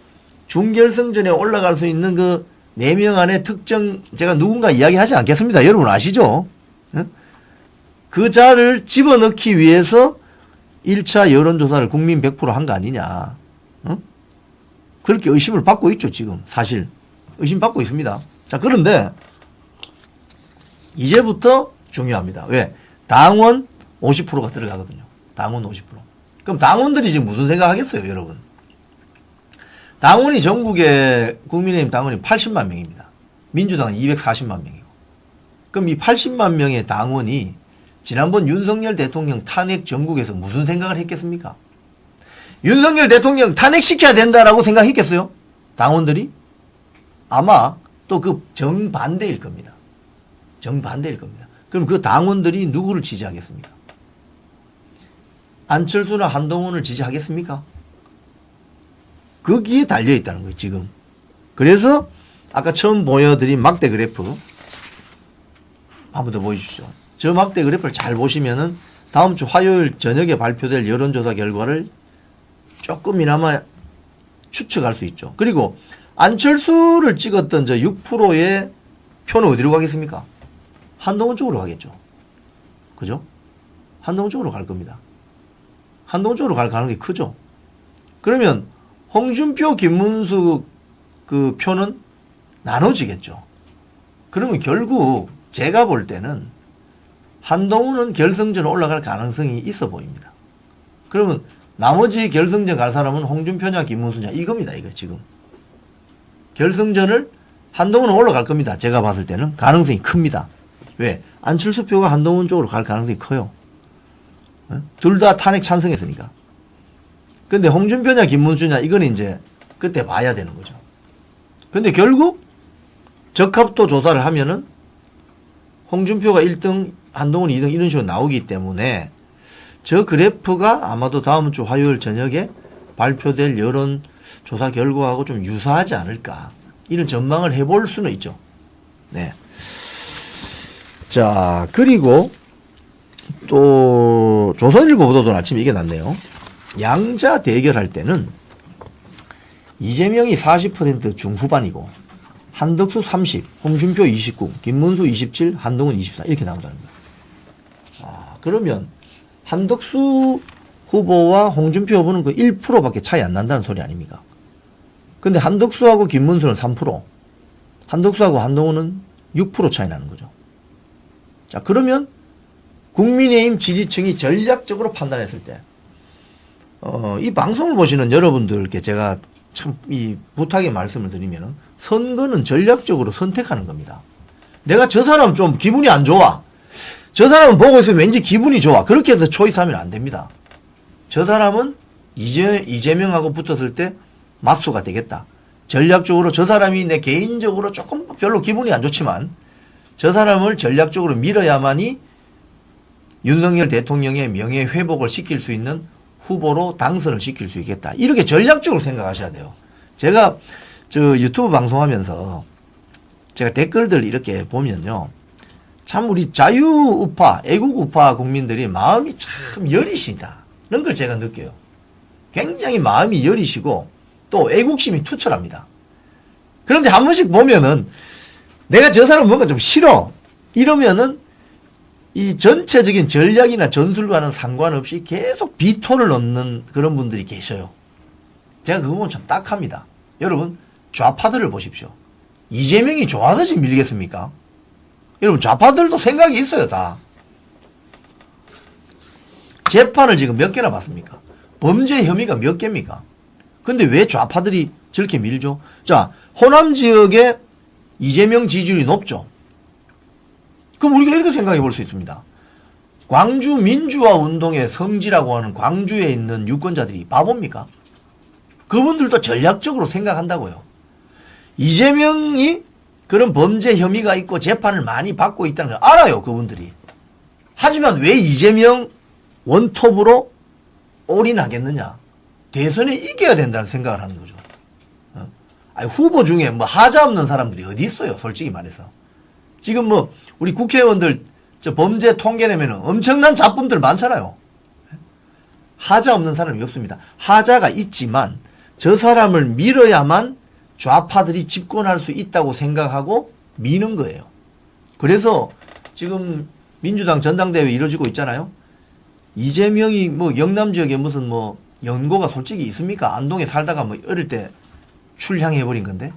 준결승전에 올라갈 수 있는 그 4명 안에 특정 제가 누군가 이야기하지 않겠습니다. 여러분 아시죠? 그 자를 집어넣기 위해서 1차 여론조사를 국민 100% 한 거 아니냐. 그렇게 의심을 받고 있죠, 지금. 사실. 의심받고 있습니다. 자, 그런데 이제부터 중요합니다. 왜? 당원 50%가 들어가거든요. 당원 50%. 그럼 당원들이 지금 무슨 생각 하겠어요, 여러분? 당원이 전국에 국민의힘 당원이 80만 명입니다. 민주당은 240만 명이고. 그럼 이 80만 명의 당원이 지난번 윤석열 대통령 탄핵 전국에서 무슨 생각을 했겠습니까? 윤석열 대통령 탄핵시켜야 된다라고 생각했겠어요? 당원들이? 아마 또 그 정반대일 겁니다. 정반대일 겁니다. 그럼 그 당원들이 누구를 지지하겠습니까? 안철수나 한동훈을 지지하겠습니까? 거기에 달려있다는 거예요, 지금. 그래서 아까 처음 보여드린 막대 그래프 한번 더 보여주시죠. 저 막대 그래프를 잘 보시면은 다음 주 화요일 저녁에 발표될 여론조사 결과를 조금이나마 추측할 수 있죠. 그리고 안철수를 찍었던 저 6%의 표는 어디로 가겠습니까? 한동훈 쪽으로 가겠죠. 그죠? 한동훈 쪽으로 갈 겁니다. 한동훈 쪽으로 갈 가능성이 크죠. 그러면 홍준표, 김문수 그 표는 나눠지겠죠. 그러면 결국 제가 볼 때는 한동훈은 결승전에 올라갈 가능성이 있어 보입니다. 그러면 나머지 결승전 갈 사람은 홍준표냐 김문수냐 이겁니다. 이거 지금. 결승전을 한동훈은 올라갈 겁니다. 제가 봤을 때는 가능성이 큽니다. 왜? 안철수 표가 한동훈 쪽으로 갈 가능성이 커요. 둘 다 탄핵 찬성했으니까. 근데 홍준표냐 김문수냐 이건 이제 그때 봐야 되는 거죠. 근데 결국 적합도 조사를 하면은 홍준표가 1등, 한동훈이 2등 이런 식으로 나오기 때문에 저 그래프가 아마도 다음 주 화요일 저녁에 발표될 여론조사 결과하고 좀 유사하지 않을까. 이런 전망을 해볼 수는 있죠. 네. 자, 그리고 또 조선일보 보도도 아침에 이게 났네요. 양자 대결할 때는 이재명이 40% 중후반이고 한덕수 30, 홍준표 29, 김문수 27, 한동훈 24 이렇게 나온다는 거예요. 아, 그러면 한덕수 후보와 홍준표 후보는 그 1%밖에 차이 안 난다는 소리 아닙니까? 근데 한덕수하고 김문수는 3%, 한덕수하고 한동훈은 6% 차이 나는 거죠. 자, 그러면 국민의힘 지지층이 전략적으로 판단했을 때, 이 방송을 보시는 여러분들께 제가 참 이 부탁의 말씀을 드리면, 선거는 전략적으로 선택하는 겁니다. 내가 저 사람 좀 기분이 안 좋아. 저 사람은 보고 있으면 왠지 기분이 좋아. 그렇게 해서 초이스하면 안 됩니다. 저 사람은 이재명하고 붙었을 때 맞수가 되겠다. 전략적으로 저 사람이 내 개인적으로 조금 별로 기분이 안 좋지만 저 사람을 전략적으로 밀어야만이 윤석열 대통령의 명예 회복을 시킬 수 있는 후보로 당선을 시킬 수 있겠다. 이렇게 전략적으로 생각하셔야 돼요. 제가 저 유튜브 방송하면서 제가 댓글들 이렇게 보면요. 참 우리 자유우파, 애국우파 국민들이 마음이 참 여리시다. 이런 걸 제가 느껴요. 굉장히 마음이 여리시고 또 애국심이 투철합니다. 그런데 한 번씩 보면은 내가 저 사람 뭔가 좀 싫어. 이러면은 이 전체적인 전략이나 전술과는 상관없이 계속 비토를 넣는 그런 분들이 계셔요. 제가 그거 보면 참 딱합니다. 여러분 좌파들을 보십시오. 이재명이 좋아서 밀겠습니까? 여러분 좌파들도 생각이 있어요. 다. 재판을 지금 몇 개나 받습니까? 범죄 혐의가 몇 개입니까? 근데 왜 좌파들이 저렇게 밀죠? 자, 호남 지역에 이재명 지지율이 높죠. 그럼 우리가 이렇게 생각해 볼 수 있습니다. 광주 민주화 운동의 성지라고 하는 광주에 있는 유권자들이 바보입니까? 그분들도 전략적으로 생각한다고요. 이재명이 그런 범죄 혐의가 있고 재판을 많이 받고 있다는 걸 알아요. 그분들이. 하지만 왜 이재명 원톱으로 올인하겠느냐. 대선에 이겨야 된다는 생각을 하는 거죠. 아니, 후보 중에 뭐 하자 없는 사람들이 어디 있어요. 솔직히 말해서. 지금 뭐 우리 국회의원들 저 범죄 통계 내면 엄청난 잡범들 많잖아요. 하자 없는 사람이 없습니다. 하자가 있지만 저 사람을 밀어야만 좌파들이 집권할 수 있다고 생각하고 미는 거예요. 그래서 지금 민주당 전당대회 이루어지고 있잖아요. 이재명이 뭐 영남 지역에 무슨 뭐 연고가 솔직히 있습니까? 안동에 살다가 뭐 어릴 때 출향해버린 건데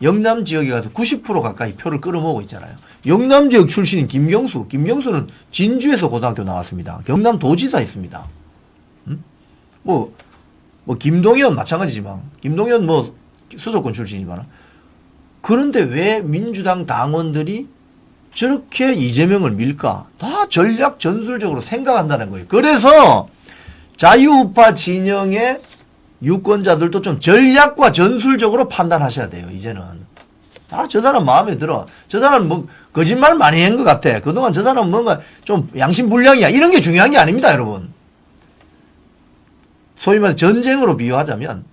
영남 지역에 가서 90% 가까이 표를 끌어모으고 있잖아요. 영남 지역 출신인 김경수는 진주에서 고등학교 나왔습니다. 경남 도지사 했습니다. 뭐 김동연 마찬가지지만 김동연 뭐 수도권 출신이지만 그런데 왜 민주당 당원들이 저렇게 이재명을 밀까? 다 전략 전술적으로 생각한다는 거예요. 그래서 자유우파 진영의 유권자들도 좀 전략과 전술적으로 판단하셔야 돼요. 이제는. 아, 저 사람 마음에 들어. 저 사람 뭐 거짓말 많이 한 것 같아. 그동안 저 사람 뭔가 좀 양심불량이야. 이런 게 중요한 게 아닙니다, 여러분. 소위 말해 전쟁으로 비유하자면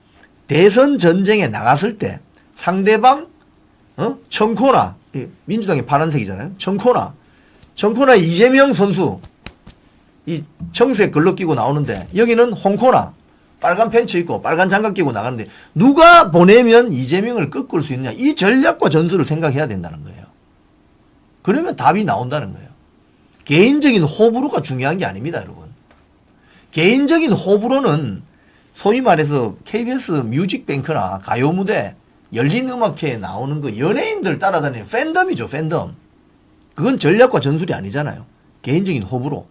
대선 전쟁에 나갔을 때 상대방 청코나 민주당이 파란색이잖아요. 청코나 이재명 선수 이 청색 글러 끼고 나오는데 여기는 홍코나 빨간 팬츠 입고 빨간 장갑 끼고 나가는데 누가 보내면 이재명을 꺾을 수 있느냐. 이 전략과 전술을 생각해야 된다는 거예요. 그러면 답이 나온다는 거예요. 개인적인 호불호가 중요한 게 아닙니다, 여러분. 개인적인 호불호는 소위 말해서 KBS 뮤직뱅크나 가요 무대 열린 음악회에 나오는 그 연예인들 따라다니는 팬덤이죠, 팬덤. 그건 전략과 전술이 아니잖아요. 개인적인 호불호.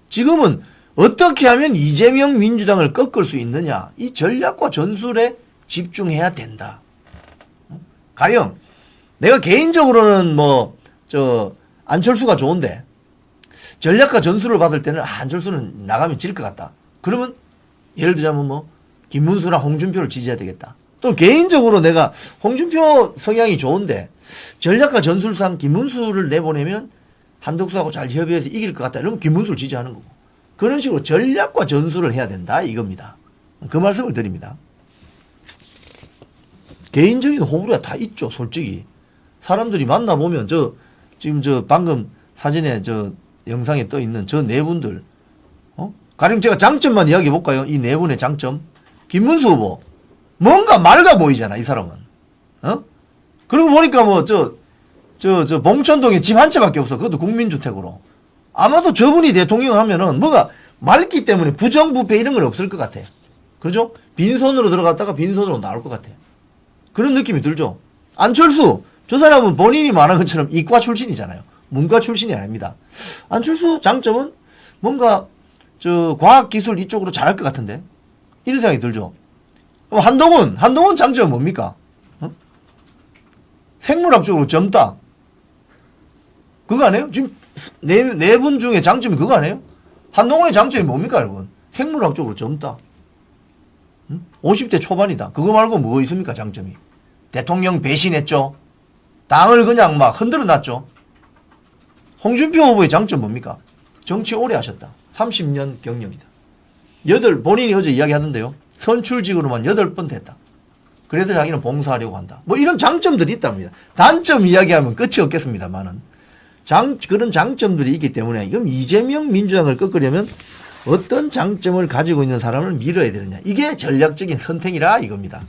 지금은 어떻게 하면 이재명 민주당을 꺾을 수 있느냐. 이 전략과 전술에 집중해야 된다. 가령 내가 개인적으로는 안철수가 좋은데 전략과 전술을 봤을 때는 안철수는 나가면 질 것 같다. 그러면 예를 들자면 김문수나 홍준표를 지지해야 되겠다. 또 개인적으로 내가 홍준표 성향이 좋은데 전략과 전술상 김문수를 내보내면 한덕수하고 잘 협의해서 이길 것 같다. 이러면 김문수를 지지하는 거고. 그런 식으로 전략과 전술을 해야 된다. 이겁니다. 그 말씀을 드립니다. 개인적인 호불호가 다 있죠. 솔직히. 사람들이 만나보면 지금 방금 사진에 영상에 떠 있는 저 네 분들. 가령 제가 장점만 이야기해 볼까요? 이 네 분의 장점. 김문수 후보. 뭔가 맑아 보이잖아, 이 사람은. 그러고 보니까 뭐 봉천동에 집 한 채밖에 없어. 그것도 국민주택으로. 아마도 저분이 대통령 하면은 뭐가 맑기 때문에 부정부패 이런 건 없을 것 같아. 그렇죠? 빈손으로 들어갔다가 빈손으로 나올 것 같아. 그런 느낌이 들죠. 안철수 저 사람은 본인이 말한 것처럼 이과 출신이잖아요. 문과 출신이 아닙니다. 안철수 장점은 뭔가 과학기술 이쪽으로 잘할 것 같은데 이런 생각이 들죠. 그럼 한동훈 장점은 뭡니까? 생물학 쪽으로 젊다. 그거 아니에요? 지금 네 분 중에 장점이 그거 아니에요? 한동훈의 장점이 뭡니까 여러분? 생물학 쪽으로 젊다. 50대 초반이다. 그거 말고 뭐 있습니까 장점이? 대통령 배신했죠. 당을 그냥 막 흔들어 놨죠. 홍준표 후보의 장점 뭡니까? 정치 오래 하셨다. 30년 경력이다. 본인이 어제 이야기하던데요. 선출직으로만 8번 됐다. 그래서 자기는 봉사하려고 한다. 뭐 이런 장점들이 있답니다. 단점 이야기하면 끝이 없겠습니다만은 그런 장점들이 있기 때문에 이건 이재명 민주당을 꺾으려면 어떤 장점을 가지고 있는 사람을 밀어야 되느냐. 이게 전략적인 선택이라 이겁니다.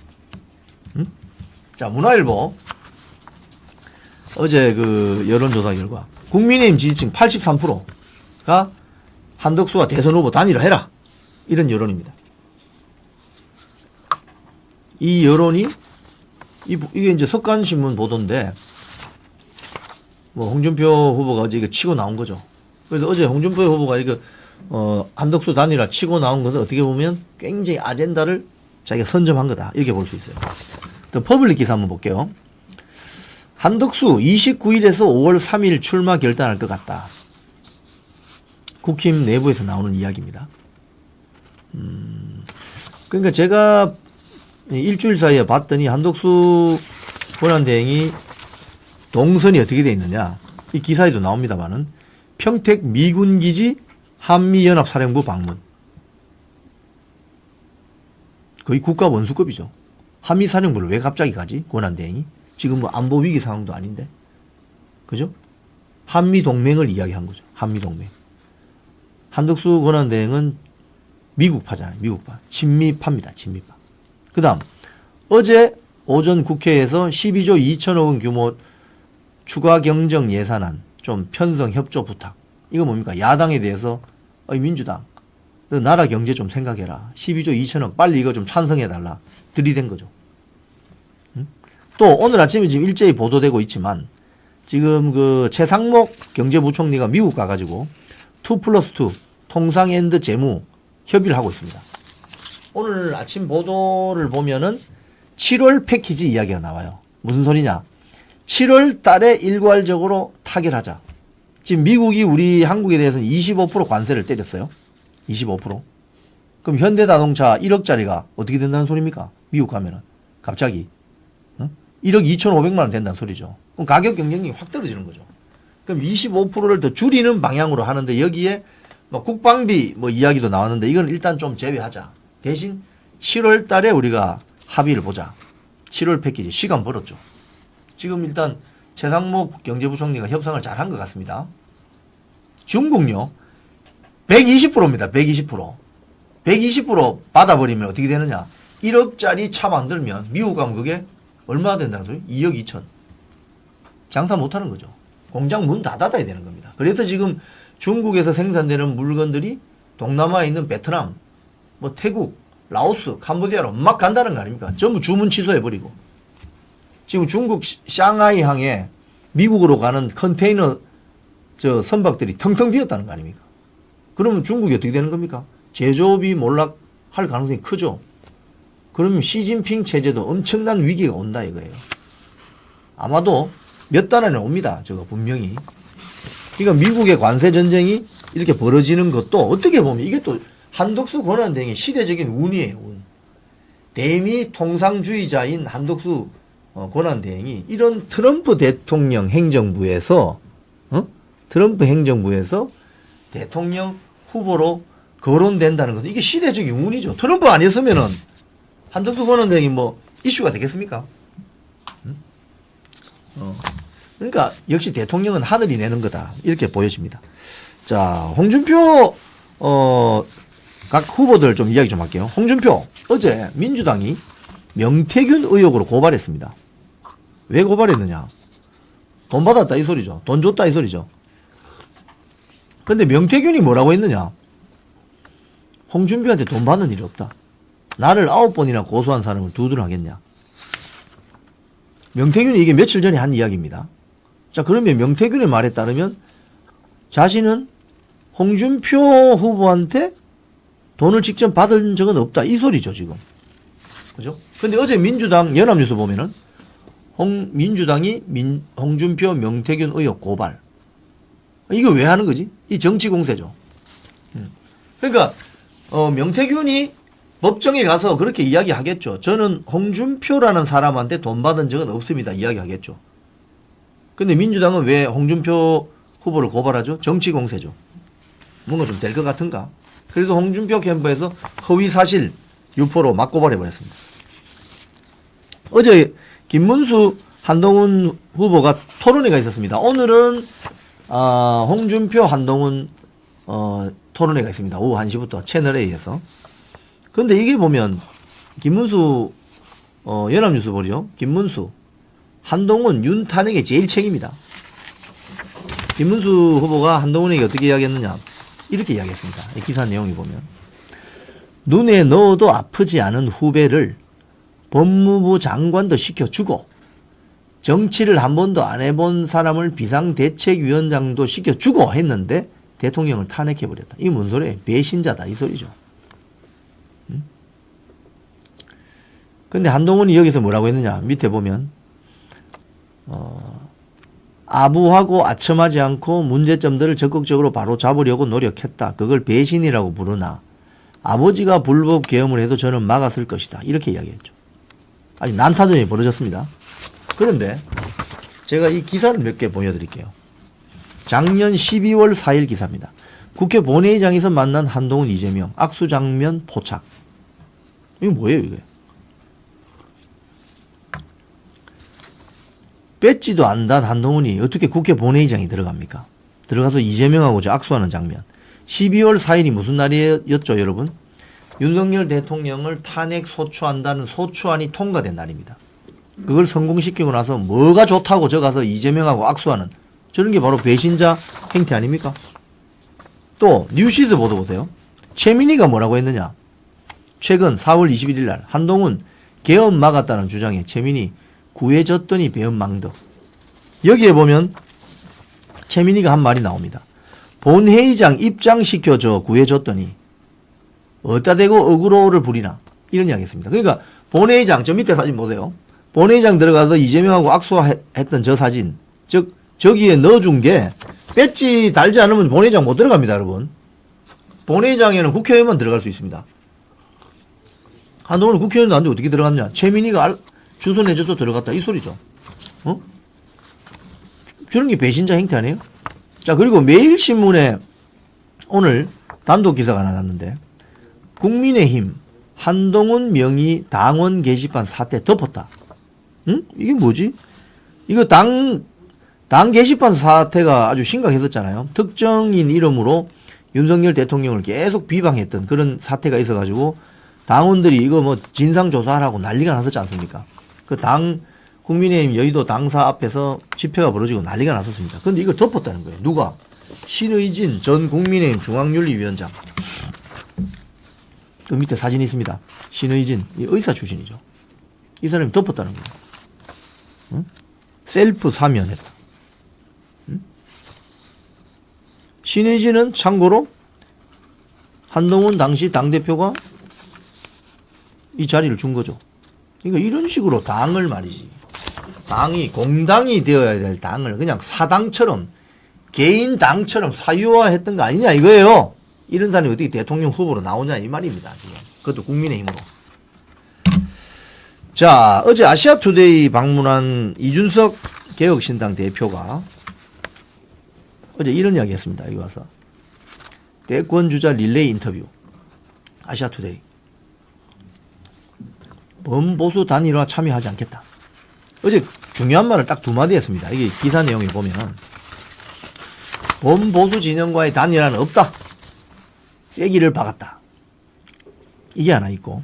자, 문화일보 어제 그 여론조사 결과 국민의힘 지지층 83%가 한덕수와 대선 후보 단일화해라. 이런 여론입니다. 이 여론이 이게 이제 석간신문 보도인데 뭐 홍준표 후보가 어제 이거 치고 나온 거죠. 그래서 어제 홍준표 후보가 이거 한덕수 단일화 치고 나온 것은 어떻게 보면 굉장히 아젠다를 자기가 선점한 거다. 이렇게 볼 수 있어요. 또 퍼블릭 기사 한번 볼게요. 한덕수 29일에서 5월 3일 출마 결단할 것 같다. 국힘 내부에서 나오는 이야기입니다. 그러니까 제가 일주일 사이에 봤더니 한덕수 권한대행이 동선이 어떻게 돼 있느냐. 이 기사에도 나옵니다만은 평택 미군기지 한미연합사령부 방문. 거의 국가 원수급이죠. 한미사령부를 왜 갑자기 가지? 권한대행이. 지금 뭐 안보 위기 상황도 아닌데. 그죠? 한미동맹을 이야기한 거죠. 한미동맹. 한덕수 권한대행은 미국파잖아요. 미국파. 친미파입니다. 친미파. 그 다음 어제 오전 국회에서 12조 2천억 원 규모 추가 경정 예산안 좀 편성 협조 부탁. 이거 뭡니까? 야당에 대해서 민주당 너 나라 경제 좀 생각해라. 12조 2천억 빨리 이거 좀 찬성해달라. 들이댄 거죠. 또 오늘 아침에 지금 일제히 보도되고 있지만 지금 그 최상목 경제부총리가 미국 가가지고 2+2 통상 앤드 재무 협의를 하고 있습니다. 오늘 아침 보도를 보면은 7월 패키지 이야기가 나와요. 무슨 소리냐? 7월 달에 일괄적으로 타결하자. 지금 미국이 우리 한국에 대해서는 25% 관세를 때렸어요. 25%. 그럼 현대자동차 1억짜리가 어떻게 된다는 소리입니까? 미국 가면은. 갑자기. 1억 2,500만 원 된다는 소리죠. 그럼 가격 경쟁력이 확 떨어지는 거죠. 그럼 25%를 더 줄이는 방향으로 하는데 여기에 뭐 국방비 뭐 이야기도 나왔는데 이건 일단 좀 제외하자. 대신 7월 달에 우리가 합의를 보자. 7월 패키지 시간 벌었죠. 지금 일단 최상목 경제부총리가 협상을 잘한 것 같습니다. 중국요. 120%입니다. 120%. 120% 받아버리면 어떻게 되느냐. 1억짜리 차 만들면 미국 가면 그게 얼마나 된다는 소리? 2억 2천. 장사 못하는 거죠. 공장 문 다 닫아야 되는 겁니다. 그래서 지금 중국에서 생산되는 물건들이 동남아에 있는 베트남, 뭐 태국, 라오스, 캄보디아로 막 간다는 거 아닙니까? 전부 주문 취소해버리고. 지금 중국 샹하이 항에 미국으로 가는 컨테이너 선박들이 텅텅 비었다는 거 아닙니까? 그러면 중국이 어떻게 되는 겁니까? 제조업이 몰락할 가능성이 크죠. 그러면 시진핑 체제도 엄청난 위기가 온다 이거예요. 아마도 몇 달 안에 옵니다. 저거 분명히. 그러니까 미국의 관세 전쟁이 이렇게 벌어지는 것도 어떻게 보면 이게 또 한덕수 권한대행의 시대적인 운이에요. 운. 대미 통상주의자인 한덕수 권한대행이 이런 트럼프 대통령 행정부에서 트럼프 행정부에서 대통령 후보로 거론된다는 것은 이게 시대적인 운이죠. 트럼프 아니었으면은 한덕수 권한대행이 뭐 이슈가 되겠습니까? 그러니까 역시 대통령은 하늘이 내는 거다 이렇게 보여집니다. 자, 홍준표 각 후보들 좀 이야기 좀 할게요. 홍준표 어제 민주당이 명태균 의혹으로 고발했습니다. 왜 고발했느냐? 돈 받았다 이 소리죠. 돈 줬다 이 소리죠. 근데 명태균이 뭐라고 했느냐? 홍준표한테 돈 받는 일이 없다. 나를 9번이나 고소한 사람을 두둔 하겠냐? 명태균이 이게 며칠 전에 한 이야기입니다. 자, 그러면 명태균의 말에 따르면 자신은 홍준표 후보한테 돈을 직접 받은 적은 없다. 이 소리죠, 지금. 그죠? 근데 어제 민주당 연합뉴스 보면은 민주당이 홍준표 명태균 의혹 고발. 이거 왜 하는 거지? 이 정치 공세죠. 그러니까 명태균이 법정에 가서 그렇게 이야기하겠죠. 저는 홍준표라는 사람한테 돈 받은 적은 없습니다. 이야기하겠죠. 근데 민주당은 왜 홍준표 후보를 고발하죠? 정치 공세죠. 뭔가 좀 될 것 같은가? 그래서 홍준표 캠프에서 허위 사실 유포로 막 고발해버렸습니다. 어제 김문수 한동훈 후보가 토론회가 있었습니다. 오늘은 홍준표 한동훈 토론회가 있습니다. 오후 1시부터 채널A에서. 근데 이게 보면 김문수 연합뉴스 보죠. 김문수 한동훈 윤 탄핵에 제일 책임이다. 김문수 후보가 한동훈에게 어떻게 이야기했느냐, 이렇게 이야기했습니다. 이 기사 내용이 보면 눈에 넣어도 아프지 않은 후배를 법무부 장관도 시켜주고 정치를 한 번도 안 해본 사람을 비상대책위원장도 시켜주고 했는데 대통령을 탄핵해버렸다. 이게 뭔 소리예요? 배신자다 이 소리죠. 근데 한동훈이 여기서 뭐라고 했느냐, 밑에 보면 아부하고 아첨하지 않고 문제점들을 적극적으로 바로 잡으려고 노력했다. 그걸 배신이라고 부르나 아버지가 불법 계엄을 해도 저는 막았을 것이다. 이렇게 이야기했죠. 아주 난타전이 벌어졌습니다. 그런데 제가 이 기사를 몇 개 보여드릴게요. 작년 12월 4일 기사입니다. 국회 본회의장에서 만난 한동훈, 이재명 악수 장면 포착. 이거 뭐예요 이게? 뺏지도 않던 한동훈이 어떻게 국회 본회의장에 들어갑니까? 들어가서 이재명하고 악수하는 장면. 12월 4일이 무슨 날이었죠 여러분? 윤석열 대통령을 탄핵 소추한다는 소추안이 통과된 날입니다. 그걸 성공시키고 나서 뭐가 좋다고 저 가서 이재명하고 악수하는, 저런 게 바로 배신자 행태 아닙니까? 또 뉴시스 보도 보세요. 최민희가 뭐라고 했느냐. 최근 4월 21일 날 한동훈 계엄 막았다는 주장에 최민희 구해졌더니 배엄망덕. 여기에 보면 최민희가 한 말이 나옵니다. 본회의장 입장시켜줘 구해줬더니 어디다 대고 어그로를 부리나, 이런 이야기 했습니다. 그러니까 본회의장, 저 밑에 사진 보세요. 본회의장 들어가서 이재명하고 악수했던 저 사진, 즉 저기에 넣어준 게 배지 달지 않으면 본회의장 못 들어갑니다 여러분. 본회의장에는 국회의원만 들어갈 수 있습니다. 한동훈은 국회의원도 안 돼 어떻게 들어갔냐. 최민희가 주소 내줘서 들어갔다 이 소리죠. 저런 게 배신자 행태 아니에요? 자, 그리고 매일신문에 오늘 단독 기사가 하나 났는데 국민의힘 한동훈 명의 당원 게시판 사태 덮었다. 이게 뭐지? 이거 당 게시판 사태가 아주 심각했었잖아요. 특정인 이름으로 윤석열 대통령을 계속 비방했던 그런 사태가 있어가지고 당원들이 이거 뭐 진상조사하라고 난리가 났었지 않습니까? 그 국민의힘 여의도 당사 앞에서 집회가 벌어지고 난리가 났었습니다. 그런데 이걸 덮었다는 거예요. 누가? 신의진 전 국민의힘 중앙윤리위원장. 그 밑에 사진이 있습니다. 신의진, 의사 출신이죠. 이 사람이 덮었다는 거예요. 응? 셀프 사면했다. 응? 신의진은 참고로 한동훈 당시 당대표가 이 자리를 준 거죠. 그러니까 이런 식으로 당을 말이지. 당이 공당이 되어야 될 당을 그냥 사당처럼 개인 당처럼 사유화했던 거 아니냐 이거예요. 이런 사람이 어떻게 대통령 후보로 나오냐 이 말입니다. 지금. 그것도 국민의힘으로. 자, 어제 아시아투데이 방문한 이준석 개혁신당 대표가 어제 이런 이야기 했습니다. 여기 와서. 대권주자 릴레이 인터뷰. 아시아투데이. 범보수 단일화 참여하지 않겠다. 어제 중요한 말을 딱 두 마디 했습니다. 이게 기사 내용에 보면 범보수 진영과의 단일화는 없다. 쐐기를 박았다. 이게 하나 있고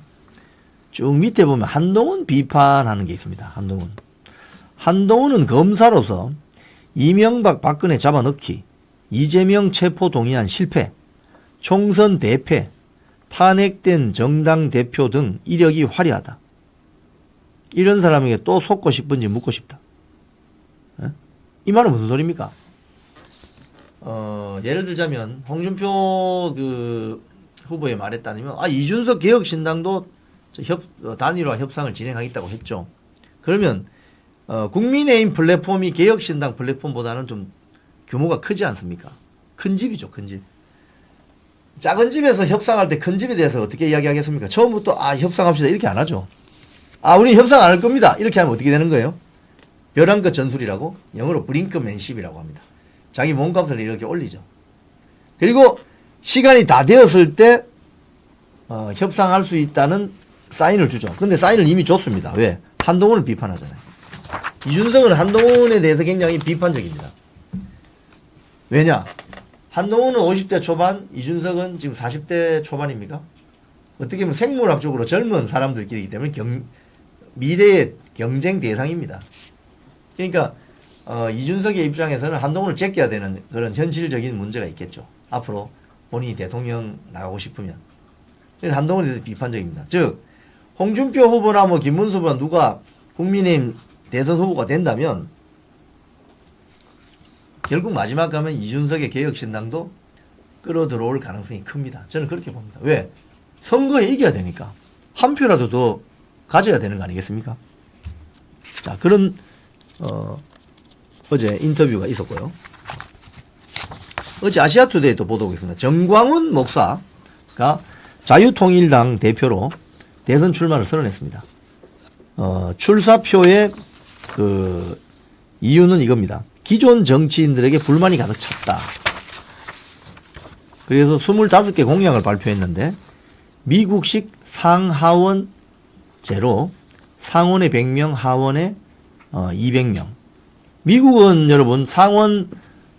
쭉 밑에 보면 한동훈 비판하는 게 있습니다. 한동훈은 검사로서 이명박 박근혜 잡아넣기, 이재명 체포 동의안 실패, 총선 대패, 탄핵된 정당 대표 등 이력이 화려하다. 이런 사람에게 또 속고 싶은지 묻고 싶다. 이 말은 무슨 소리입니까? 예를 들자면 홍준표 그 후보의 말에 따르면 이준석 개혁신당도 단일화 협상을 진행하겠다고 했죠. 그러면 국민의힘 플랫폼이 개혁신당 플랫폼보다는 좀 규모가 크지 않습니까? 큰 집이죠, 큰 집. 작은 집에서 협상할 때 큰 집에 대해서 어떻게 이야기하겠습니까? 처음부터 협상합시다 이렇게 안 하죠. 우리 협상 안 할 겁니다. 이렇게 하면 어떻게 되는 거예요? 벼랑 끝 전술이라고, 영어로 브링크맨십이라고 합니다. 자기 몸값을 이렇게 올리죠. 그리고 시간이 다 되었을 때 협상할 수 있다는 사인을 주죠. 근데 사인을 이미 줬습니다. 왜? 한동훈을 비판하잖아요. 이준석은 한동훈에 대해서 굉장히 비판적입니다. 왜냐? 한동훈은 50대 초반, 이준석은 지금 40대 초반입니까? 어떻게 보면 생물학적으로 젊은 사람들끼리이기 때문에 미래의 경쟁 대상입니다. 그러니까 이준석의 입장에서는 한동훈을 제껴야 되는 그런 현실적인 문제가 있겠죠. 앞으로 본인이 대통령 나가고 싶으면. 그래서 한동훈에 대해서 비판적입니다. 즉 홍준표 후보나 김문수 후보나 누가 국민의힘 대선 후보가 된다면 결국 마지막 가면 이준석의 개혁신당도 끌어들어올 가능성이 큽니다. 저는 그렇게 봅니다. 왜? 선거에 이겨야 되니까. 한 표라도 더 가져야 되는 거 아니겠습니까? 자, 그런 어제 인터뷰가 있었고요. 어제 아시아투데이도 보도가 있습니다. 정광훈 목사가 자유통일당 대표로 대선 출마를 선언했습니다. 출사표의 그 이유는 이겁니다. 기존 정치인들에게 불만이 가득 찼다. 그래서 25개 공약을 발표했는데 미국식 상하원 제로, 상원에 100명, 하원에 200명. 미국은 여러분 상원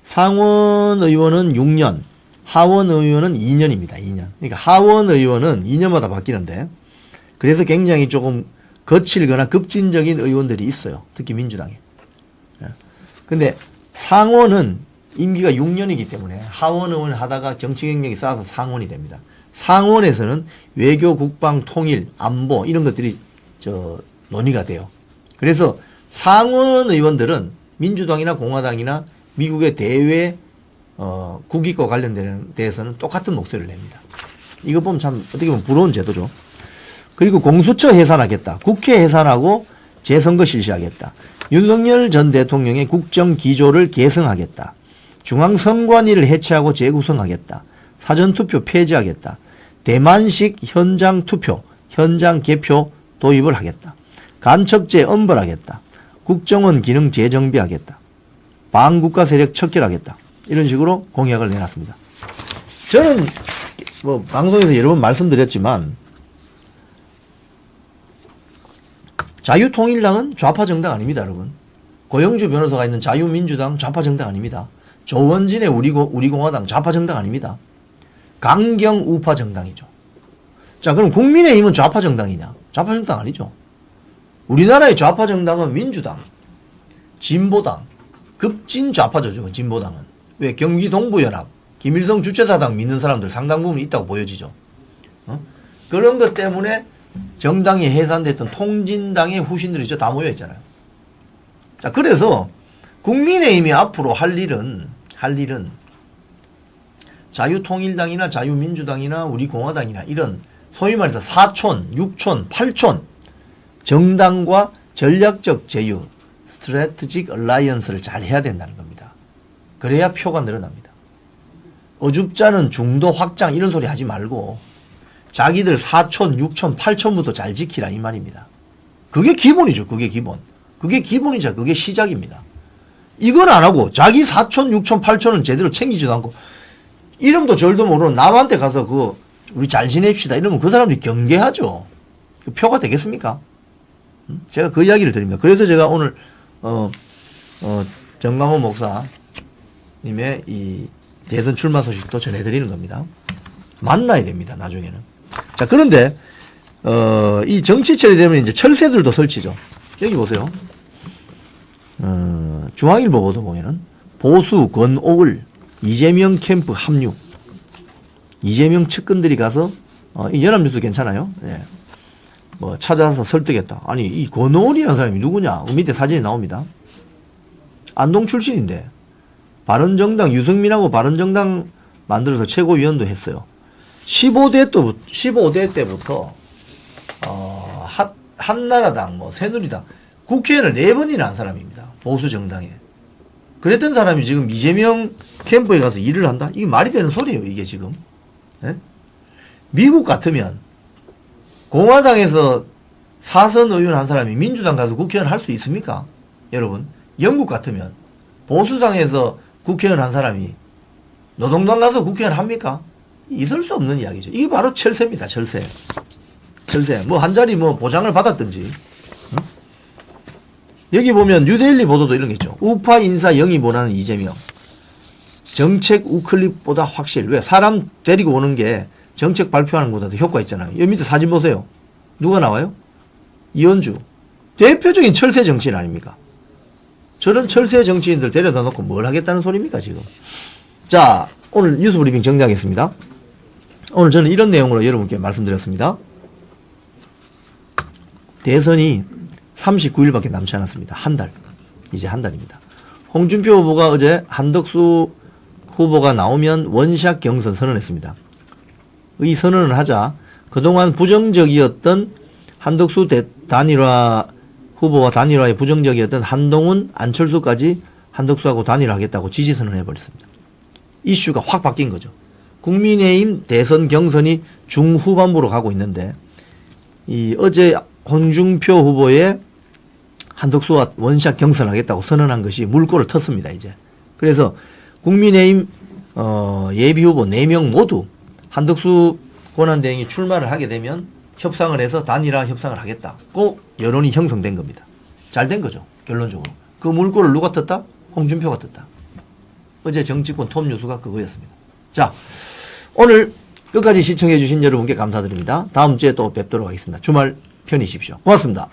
의원은 6년, 하원 의원은 2년입니다. 2년. 그러니까 하원 의원은 2년마다 바뀌는데 그래서 굉장히 조금 거칠거나 급진적인 의원들이 있어요. 특히 민주당에. 근데 상원은 임기가 6년이기 때문에 하원 의원 하다가 정치 경력이 쌓아서 상원이 됩니다. 상원에서는 외교, 국방, 통일, 안보 이런 것들이 논의가 돼요. 그래서 상원 의원들은 민주당이나 공화당이나 미국의 대외 국익과 관련되는 데에서는 똑같은 목소리를 냅니다. 이거 보면 참 어떻게 보면 부러운 제도죠. 그리고 공수처 해산하겠다. 국회 해산하고 재선거 실시하겠다. 윤석열 전 대통령의 국정기조를 계승하겠다. 중앙선관위를 해체하고 재구성하겠다. 사전투표 폐지하겠다. 대만식 현장투표, 현장개표 도입을 하겠다. 간첩죄 엄벌하겠다. 국정원 기능 재정비하겠다. 반국가 세력 척결하겠다. 이런 식으로 공약을 내놨습니다. 저는 방송에서 여러 번 말씀드렸지만 자유통일당은 좌파 정당 아닙니다, 여러분. 고영주 변호사가 있는 자유민주당 좌파 정당 아닙니다. 조원진의 우리공화당 좌파 정당 아닙니다. 강경 우파 정당이죠. 자, 그럼 국민의힘은 좌파 정당이냐? 좌파 정당 아니죠. 우리나라의 좌파 정당은 민주당, 진보당, 급진 좌파죠, 진보당은. 왜? 경기 동부연합, 김일성 주체사당 믿는 사람들 상당 부분 있다고 보여지죠. 그런 것 때문에 정당이 해산됐던 통진당의 후신들이 다 모여 있잖아요. 자, 그래서 국민의힘이 앞으로 할 일은 자유통일당이나 자유민주당이나 우리공화당이나 이런 소위 말해서 4촌, 6촌, 8촌 정당과 전략적 제휴, 스트래티직 얼라이언스를 잘 해야 된다는 겁니다. 그래야 표가 늘어납니다. 어줍잖은 중도 확장 이런 소리 하지 말고 자기들 4촌, 6촌, 8촌부터 잘 지키라 이 말입니다. 그게 기본이죠. 그게 기본. 그게 기본이자 그게 시작입니다. 이건 안 하고 자기 4촌, 6촌, 8촌은 제대로 챙기지도 않고 이름도 절도 모르는 남한테 가서 우리 잘 지냅시다 이러면 그 사람들이 경계하죠. 그 표가 되겠습니까? 제가 그 이야기를 드립니다. 그래서 제가 오늘 정광훈 목사님의 이 대선 출마 소식도 전해드리는 겁니다. 만나야 됩니다. 나중에는. 자, 그런데 이 정치철이 되면 이제 철새들도 설치죠. 여기 보세요. 중앙일보 보도 보면은 보수 권오을 이재명 캠프 합류. 이재명 측근들이 가서 이 연합뉴스 괜찮아요. 예. 뭐 찾아서 설득했다. 아니 이 권오을이라는 사람이 누구냐? 밑에 사진이 나옵니다. 안동 출신인데 바른정당 유승민하고 바른정당 만들어서 최고위원도 했어요. 15대 때부터 한나라당 뭐 새누리당 국회의원을 4번이나 한 사람입니다. 보수 정당에. 그랬던 사람이 지금 이재명 캠프에 가서 일을 한다? 이게 말이 되는 소리예요, 이게 지금. 예? 미국 같으면 공화당에서 사선 의원 한 사람이 민주당 가서 국회의원 할 수 있습니까? 여러분, 영국 같으면 보수당에서 국회의원 한 사람이 노동당 가서 국회의원 합니까? 있을 수 없는 이야기죠. 이게 바로 철새입니다, 철새. 철새. 뭐 한 자리 뭐 보장을 받았든지. 응? 여기 보면 뉴데일리 보도도 이런 게 있죠. 우파 인사 영입 원하는 이재명. 정책 우클립보다 확실. 왜? 사람 데리고 오는 게 정책 발표하는 것보다 더 효과 있잖아요. 여기 밑에 사진 보세요. 누가 나와요? 이현주. 대표적인 철새 정치인 아닙니까? 저런 철새 정치인들 데려다 놓고 뭘 하겠다는 소리입니까, 지금? 자, 오늘 뉴스 브리핑 정리하겠습니다. 오늘 저는 이런 내용으로 여러분께 말씀드렸습니다. 대선이 39일밖에 남지 않았습니다. 한 달. 이제 한 달입니다. 홍준표 후보가 어제 한덕수 후보가 나오면 원샷 경선 선언했습니다. 이 선언을 하자 그동안 부정적이었던 한덕수 단일화 후보와 단일화에 부정적이었던 한동훈, 안철수까지 한덕수하고 단일화하겠다고 지지 선언을 해버렸습니다. 이슈가 확 바뀐 거죠. 국민의힘 대선 경선이 중후반부로 가고 있는데 이 어제 홍준표 후보의 한덕수와 원샷 경선하겠다고 선언한 것이 물꼬를 텄습니다. 이제. 그래서 국민의힘 예비후보 4명 모두 한덕수 권한대행이 출마를 하게 되면 협상을 해서 단일화 협상을 하겠다고 여론이 형성된 겁니다. 잘 된 거죠. 결론적으로. 그 물꼬를 누가 텄다? 홍준표가 텄다. 어제 정치권 톱 뉴스가 그거였습니다. 자, 오늘 끝까지 시청해 주신 여러분께 감사드립니다. 다음 주에 또 뵙도록 하겠습니다. 주말 편히 쉬십시오. 고맙습니다.